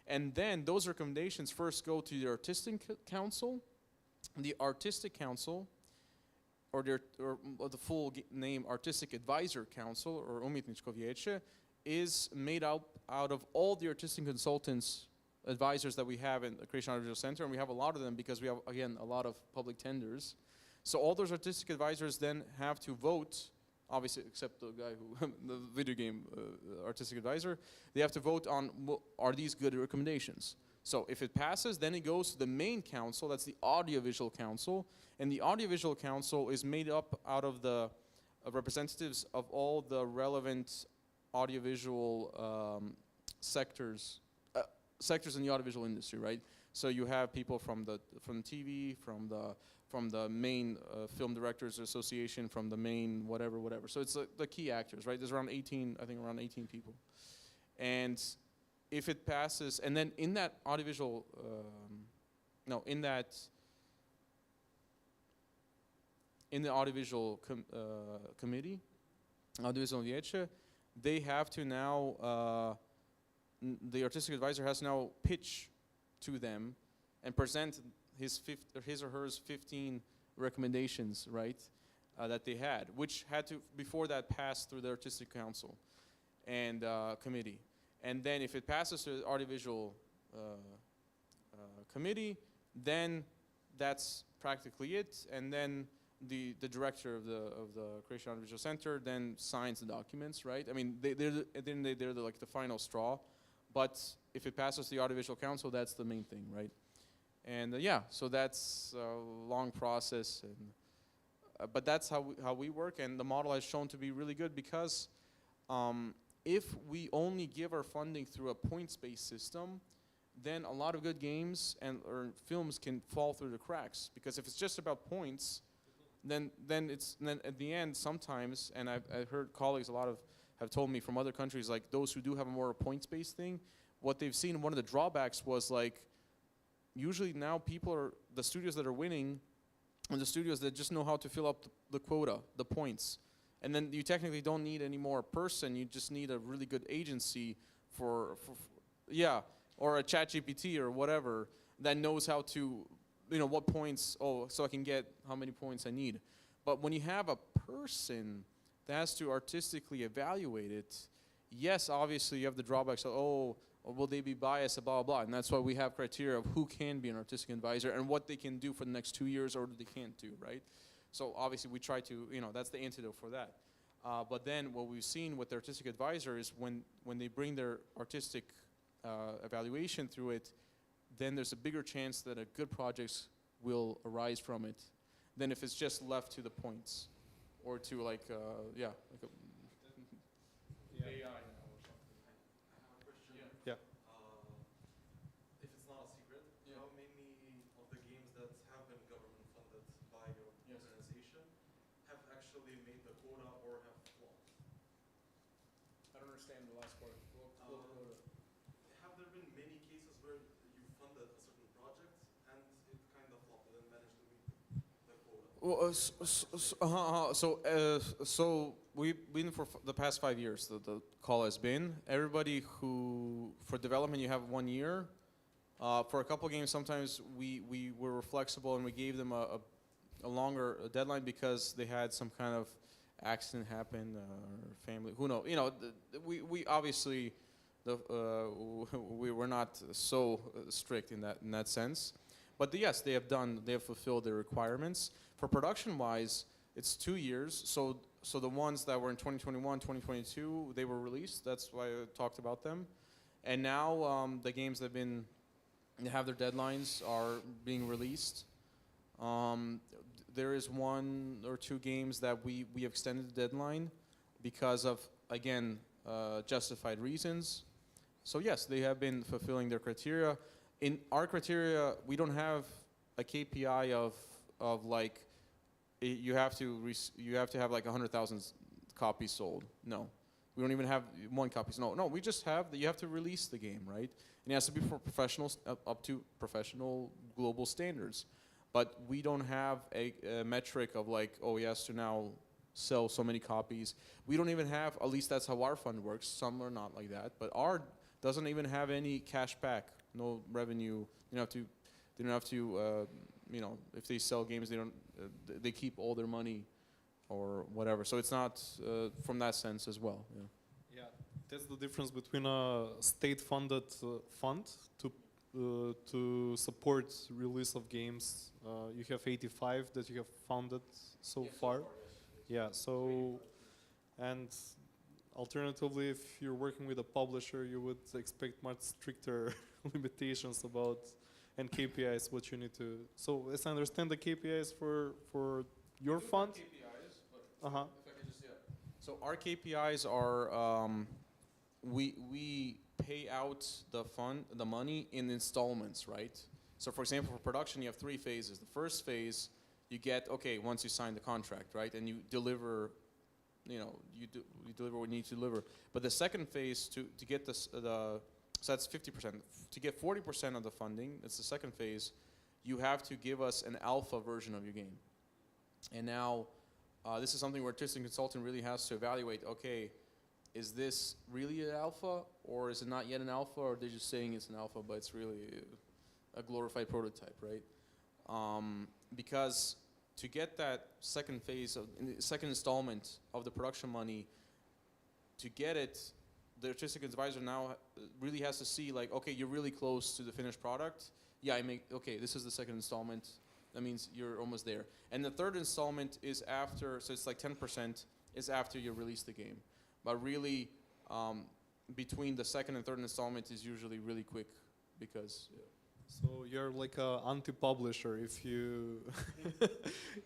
And then those recommendations first go to the artistic council. The artistic council, or the full name Artistic Advisor Council, or Umjetničko vijeće, is made out of all the artistic consultants, advisors that we have in the Croatian Audiovisual Center, and we have a lot of them because we have, again, a lot of public tenders. So all those artistic advisors then have to vote, obviously except the guy who, the video game artistic advisor, they have to vote on, are these good recommendations? So if it passes, then it goes to the main council, that's the Audiovisual Council, and the Audiovisual Council is made up out of the representatives of all the relevant audiovisual sectors in the audiovisual industry, right? So you have people from TV, from the main Film Directors Association, from the main whatever. So it's the key actors, right? There's around 18 people. And if it passes, and then in that audiovisual, in the audiovisual committee, audiovisual vijeće, they have to now, the artistic advisor has to now pitch to them and present his or hers 15 recommendations, right, that they had, which had to, before that, pass through the artistic council and committee. And then if it passes to the audiovisual committee, then that's practically it. And then the director of the Croatian Audiovisual Center then signs the documents, right? I mean, they're like the final straw. But if it passes the audiovisual council, that's the main thing, right? And yeah, so that's a long process, and but that's how we work, and the model has shown to be really good because if we only give our funding through a points-based system, then a lot of good games or films can fall through the cracks. Because if it's just about points, then at the end sometimes, and I've heard colleagues have told me from other countries, like those who do have a more points-based thing, what they've seen, one of the drawbacks was like, usually now the studios that are winning are the studios that just know how to fill up the quota, the points. And then you technically don't need any more person, you just need a really good agency or a ChatGPT or whatever that knows how to, what points, so I can get how many points I need. But when you have a person that has to artistically evaluate it, yes, obviously you have the drawbacks of, will they be biased, blah, blah, blah. And that's why we have criteria of who can be an artistic advisor and what they can do for the next 2 years or what they can't do, right? So obviously we try to, that's the antidote for that. But then what we've seen with the artistic advisor is when they bring their artistic evaluation through it, then there's a bigger chance that a good projects will arise from it than if it's just left to the points. Or to like AI or something. Yeah. If it's not a secret, how many of the games that have been government funded by your organization have actually made the quota or have flopped? I don't understand the last part. Have there been many cases where you funded a certain project and it kind of flopped and managed to meet the quota? So we've been for the past 5 years. The call has been everybody who for development you have 1 year. For a couple games, sometimes we were flexible and we gave them a longer deadline because they had some kind of accident happen or family. Who knows? We obviously we were not so strict in that sense. But yes, they have fulfilled their requirements. For production-wise, it's 2 years. So the ones that were in 2021, 2022, they were released. That's why I talked about them. And now the games that have their deadlines are being released. There is 1 or 2 games that we have extended the deadline because of, again, justified reasons. So yes, they have been fulfilling their criteria. In our criteria, we don't have a KPI of like you have to have like 100,000 copies sold. No, we don't even have 1 copy. No, we just have that you have to release the game, right? And it has to be for professionals up to professional global standards. But we don't have a metric of like, he has to now sell so many copies. We don't even have, at least that's how our fund works. Some are not like that, but our doesn't even have any cash back, no revenue. They don't have to, if they sell games, they keep all their money or whatever. So it's not from that sense as well. Yeah. Yeah, that's the difference between a state-funded fund to support release of games. You have 85 that you have funded so far. Yeah, so, and alternatively, if you're working with a publisher, you would expect much stricter limitations about and KPIs, what you need to. So as I understand the KPIs for your fund. KPIs, but if I could just So our KPIs are we pay out the money in installments, right? So for example, for production, you have 3 phases. The first phase, you get, okay, once you sign the contract, right? And you deliver, you deliver what you need to deliver. But the second phase, to get this, so that's 50%. To get 40% of the funding, that's the second phase, you have to give us an alpha version of your game. And now, this is something where artistic consultant really has to evaluate, okay, is this really an alpha, or is it not yet an alpha, or they're just saying it's an alpha, but it's really a glorified prototype, right? Because to get that second phase, second installment of the production money, to get it, the artistic advisor now really has to see, like, okay, you're really close to the finished product. Yeah, okay, this is the second installment. That means you're almost there. And the third installment is after, so it's like 10% is after you release the game. But really, between the second and third installment is usually really quick because. Yeah. So you're like a anti-publisher. If you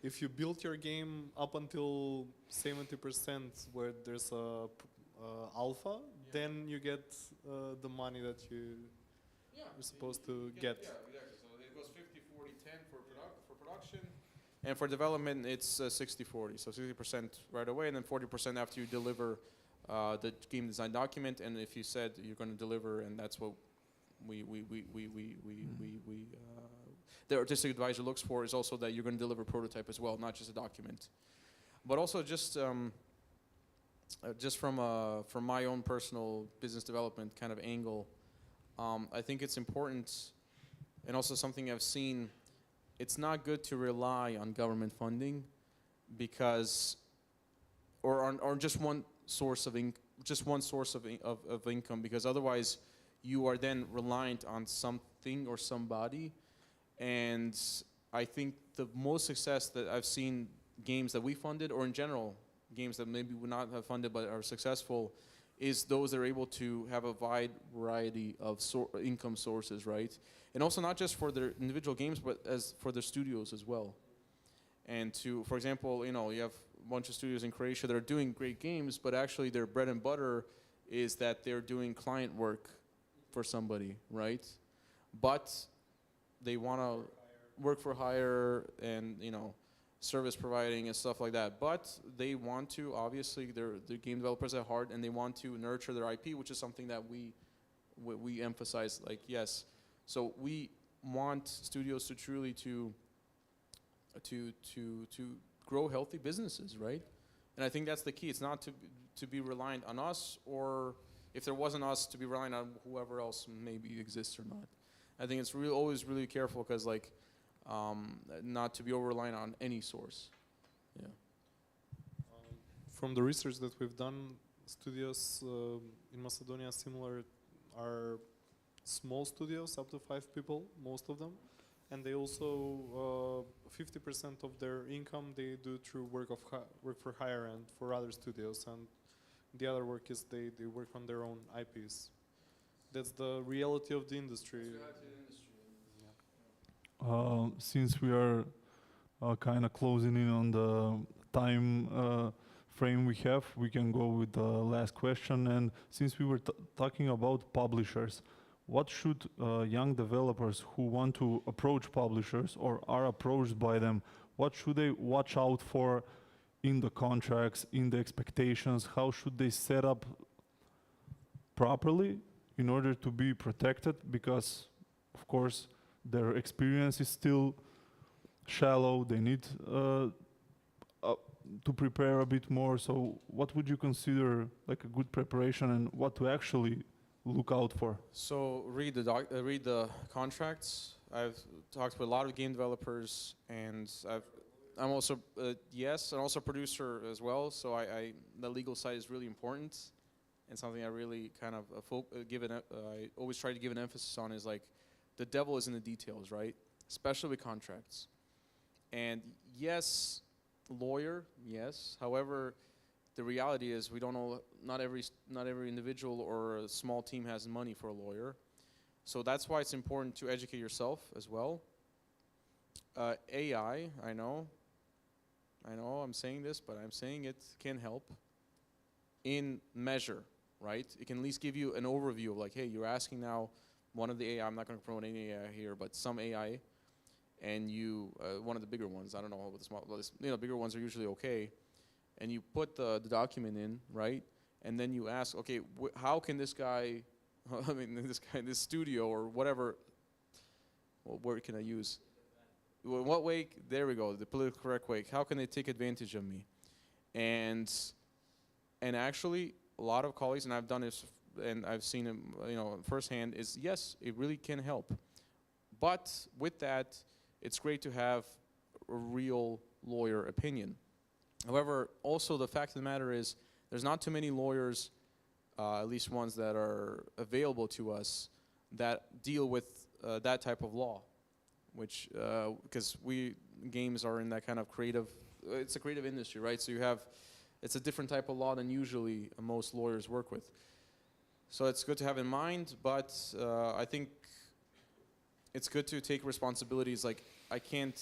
if you build your game up until 70% where there's a alpha, then you get the money that you're supposed to get. Yeah, exactly. So it goes 50, 40, 10 for production. And for development, it's 60-40. So 60% right away, and then 40% after you deliver the game design document. And if you said you're going to deliver, and that's what the artistic advisor looks for, is also that you're going to deliver a prototype as well, not just a document. But also just from my own personal business development kind of angle, I think it's important, and also something I've seen. It's not good to rely on government funding, because, or on just one source of income, because otherwise you are then reliant on something or somebody. And I think the most success that I've seen games that we funded, or in general games that maybe would not have funded but are successful, is those that are able to have a wide variety of income sources, right? And also not just for their individual games, but as for their studios as well. And for example, you have a bunch of studios in Croatia that are doing great games, but actually their bread and butter is that they're doing client work for somebody, right? But they want to work for hire and, service providing and stuff like that. But they want to, obviously, they're game developers at heart, and they want to nurture their IP, which is something that we emphasize, like, yes. So we want studios to truly to grow healthy businesses, right? And I think that's the key. It's not to be reliant on us, or if there wasn't us, to be reliant on whoever else maybe exists or not. I think it's always really careful, because not to be over-reliant on any source. Yeah. From the research that we've done, studios in Macedonia similar are small studios, up to 5 people, most of them. And they also, 50% of their income they do through work for hire and for other studios. And the other work is they work on their own IPs. That's the reality of the industry. Since we are kind of closing in on the time frame we have, we can go with the last question. And since we were talking about publishers, what should young developers who want to approach publishers or are approached by them, what should they watch out for in the contracts, in the expectations? How should they set up properly in order to be protected? Because, of course, their experience is still shallow. They need to prepare a bit more. So what would you consider like a good preparation, and what to actually look out for? So read the contracts. I've talked with a lot of game developers, and I'm also and also producer as well. So the legal side is really important, and something I really kind of I always try to give an emphasis on is, like, the devil is in the details, right? Especially with contracts. And yes, lawyer, yes. However, the reality is we don't know, not every individual or a small team has money for a lawyer. So that's why it's important to educate yourself as well. AI, I know I'm saying this, but I'm saying it can help. in measure, right? It can at least give you an overview of like, hey, you're asking now one of the AI, I'm not going to promote any AI here, but some AI, and you, one of the bigger ones, I don't know about the small, bigger ones are usually okay, and you put the document in, right? And then you ask, okay, how can this guy, I mean, this studio or whatever, what word can I use? In what way, there we go, the politically correct way, how can they take advantage of me? And actually, a lot of colleagues, and I've done this, and I've seen it, firsthand, is yes, it really can help. But with that, it's great to have a real lawyer opinion. However, also the fact of the matter is, there's not too many lawyers, at least ones that are available to us, that deal with that type of law, which, because games are in that kind of creative, it's a creative industry, right? So it's a different type of law than usually most lawyers work with. So it's good to have in mind, but I think it's good to take responsibilities. Like, I can't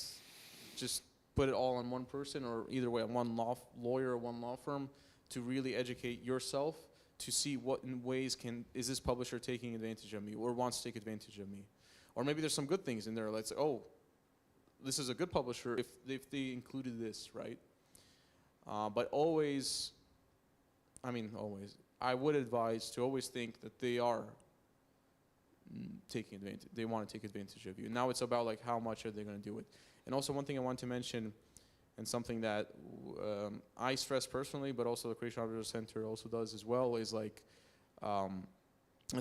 just put it all on one person, or either way, on one lawyer or one law firm, to really educate yourself to see what in ways is this publisher taking advantage of me or wants to take advantage of me. Or maybe there's some good things in there. Let's say, oh, this is a good publisher if they included this, right? But always, I would advise to always think that they are taking advantage. They want to take advantage of you. Now it's about like how much are they going to do it. And also one thing I want to mention, and something that I stress personally, but also the Creation Operator Center also does as well, is like, I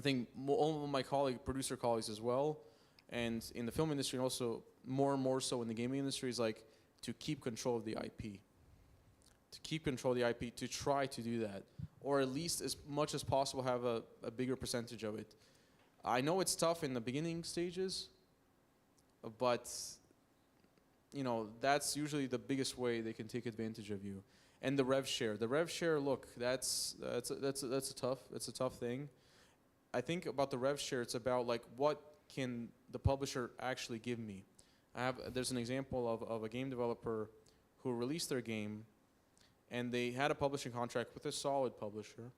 think all of my producer colleagues as well, and in the film industry, and also more and more so in the gaming industry, is like to keep control of the IP. To keep control of the IP, to try to do that, or at least as much as possible have a bigger percentage of it. I know it's tough in the beginning stages, but that's usually the biggest way they can take advantage of you. And the rev share. The rev share, look, that's a tough thing. I think about the rev share, it's about like what can the publisher actually give me. There's an example of a game developer who released their game, and they had a publishing contract with a solid publisher.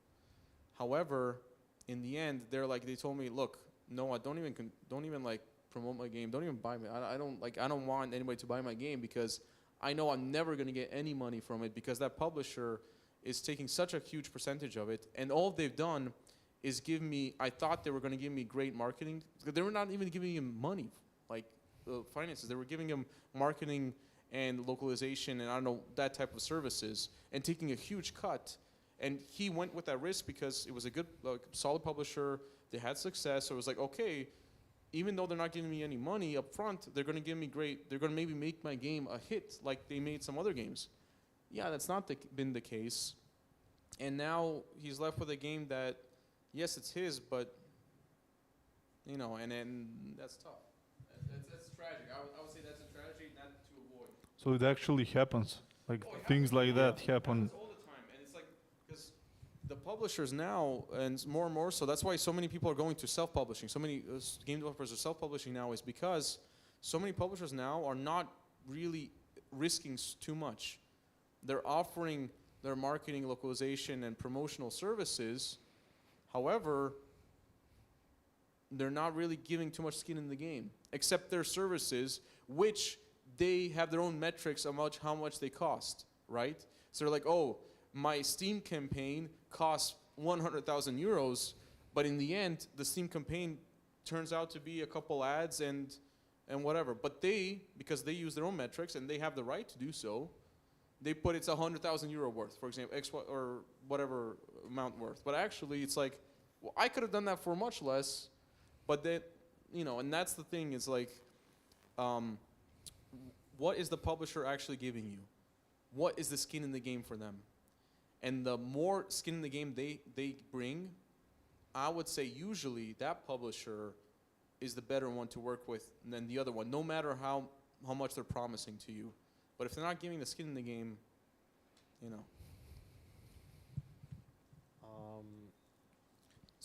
However, in the end, they told me, look, no, don't even like promote my game. Don't even buy me. I don't want anybody to buy my game, because I know I'm never going to get any money from it, because that publisher is taking such a huge percentage of it. And all they've done is give me, I thought they were going to give me great marketing. They were not even giving him money, like finances. They were giving him marketing and localization and I don't know, that type of services, and taking a huge cut. And he went with that risk because it was a good, solid publisher. They had success. So it was like, okay, even though they're not giving me any money up front, they're going to give me they're going to maybe make my game a hit like they made some other games. Yeah, that's not been the case. And now he's left with a game that, yes, it's his, but, and that's tough. That's tragic. I would say that's a tragedy not to avoid. So it actually happens. Like things like that happen. All the time. And it's like, because the publishers now, and more so, that's why so many people are going to self-publishing. So many game developers are self-publishing now, is because so many publishers now are not really risking too much. They're offering their marketing, localization, and promotional services. However, they're not really giving too much skin in the game, except their services, which they have their own metrics of how much they cost, right? So they're like, oh, my Steam campaign costs 100,000 euros, but in the end, the Steam campaign turns out to be a couple ads and whatever. But because they use their own metrics and they have the right to do so, they put it's 100,000 euro worth, for example, X or whatever amount worth. But actually, it's like, well, I could have done that for much less, but then, and that's the thing, is like, what is the publisher actually giving you? What is the skin in the game for them? And the more skin in the game they bring, I would say usually that publisher is the better one to work with than the other one, no matter how much they're promising to you. But if they're not giving the skin in the game,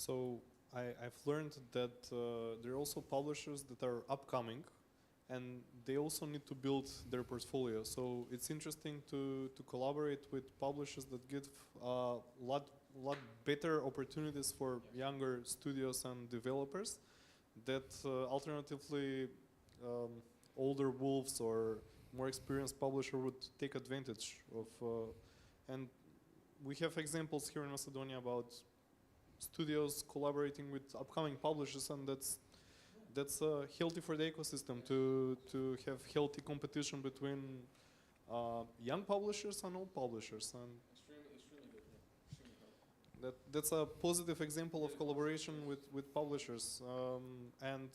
So I've learned that there are also publishers that are upcoming, and they also need to build their portfolio. So it's interesting to collaborate with publishers that give a lot lot better opportunities for younger studios and developers that alternatively older wolves or more experienced publisher would take advantage of. And we have examples here in Macedonia about studios collaborating with upcoming publishers, and that's healthy for the ecosystem to have healthy competition between young publishers and old publishers. And that's a positive example of collaboration with publishers. And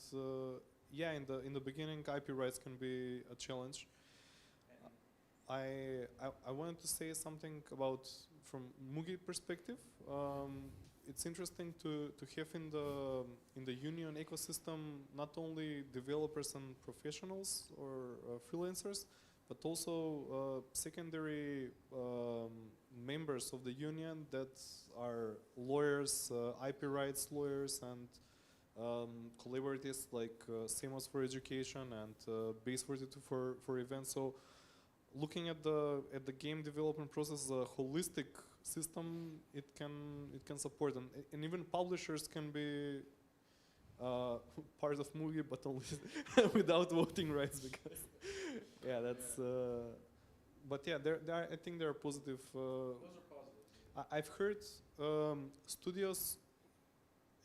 yeah, in the beginning, IP rights can be a challenge. I wanted to say something about from Mugi perspective. It's interesting to have in the union ecosystem not only developers and professionals or freelancers, but also secondary members of the union that are lawyers, IP rights lawyers, and collaborators like Samos for Education and Base 42 for events. So looking at the game development process as a holistic system, it can support, and even publishers can be part of Mugi, but only without voting rights, because yeah, that's. But yeah, I think there are positive. Those are positive. I've heard studios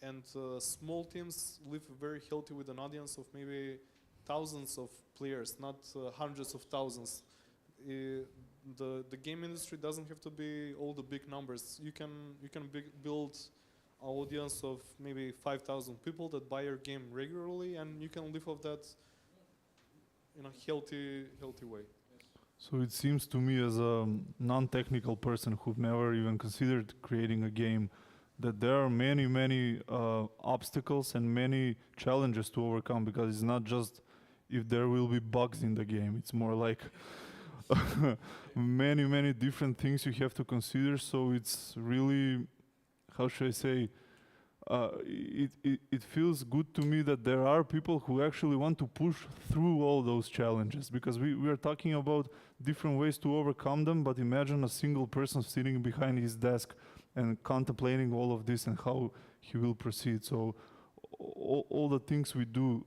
and small teams live very healthy with an audience of maybe thousands of players, not hundreds of thousands. The game industry doesn't have to be all the big numbers. You can build an audience of maybe 5,000 people that buy your game regularly, and you can live off that in a healthy way. So it seems to me, as a non-technical person who've never even considered creating a game, that there are many obstacles and many challenges to overcome, because it's not just if there will be bugs in the game. It's more like many different things you have to consider. So it's really, how should I say, it feels good to me that there are people who actually want to push through all those challenges, because we are talking about different ways to overcome them. But imagine a single person sitting behind his desk and contemplating all of this and how he will proceed. So all the things we do,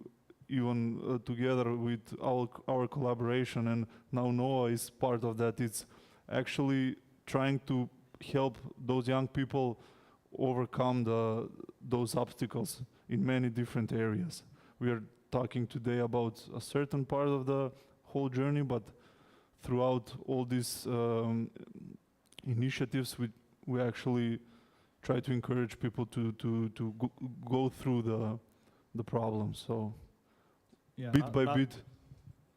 even together with our collaboration, and now Noah is part of that, it's actually trying to help those young people overcome those obstacles in many different areas. We are talking today about a certain part of the whole journey, but throughout all these initiatives, we actually try to encourage people to go through the problems. So yeah, bit by bit.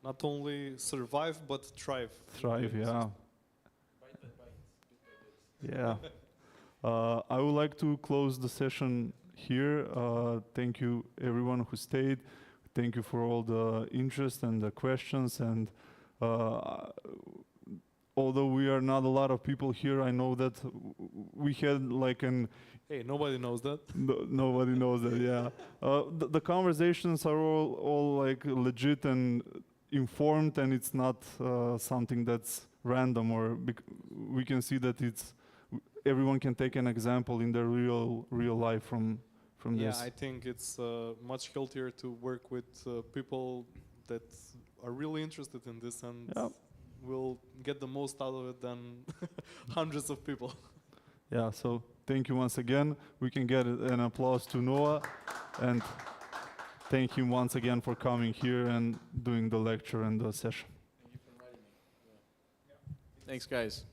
Not only survive, but thrive. Thrive, yeah. Yeah. I would like to close the session here. Thank you everyone who stayed. Thank you for all the interest and the questions. And although we are not a lot of people here, I know that we had like an... Hey, nobody knows that. Nobody knows that, yeah. The conversations are all like legit and informed, and it's not something that's random, or we can see that it's everyone can take an example in their real life from this. Yeah, I think it's much healthier to work with people that are really interested in this, and will get the most out of it than hundreds of people. Yeah, so thank you once again. We can get an applause to Noah, and thank him once again for coming here and doing the lecture and the session. Thank you for inviting me. Yeah. Thanks, guys.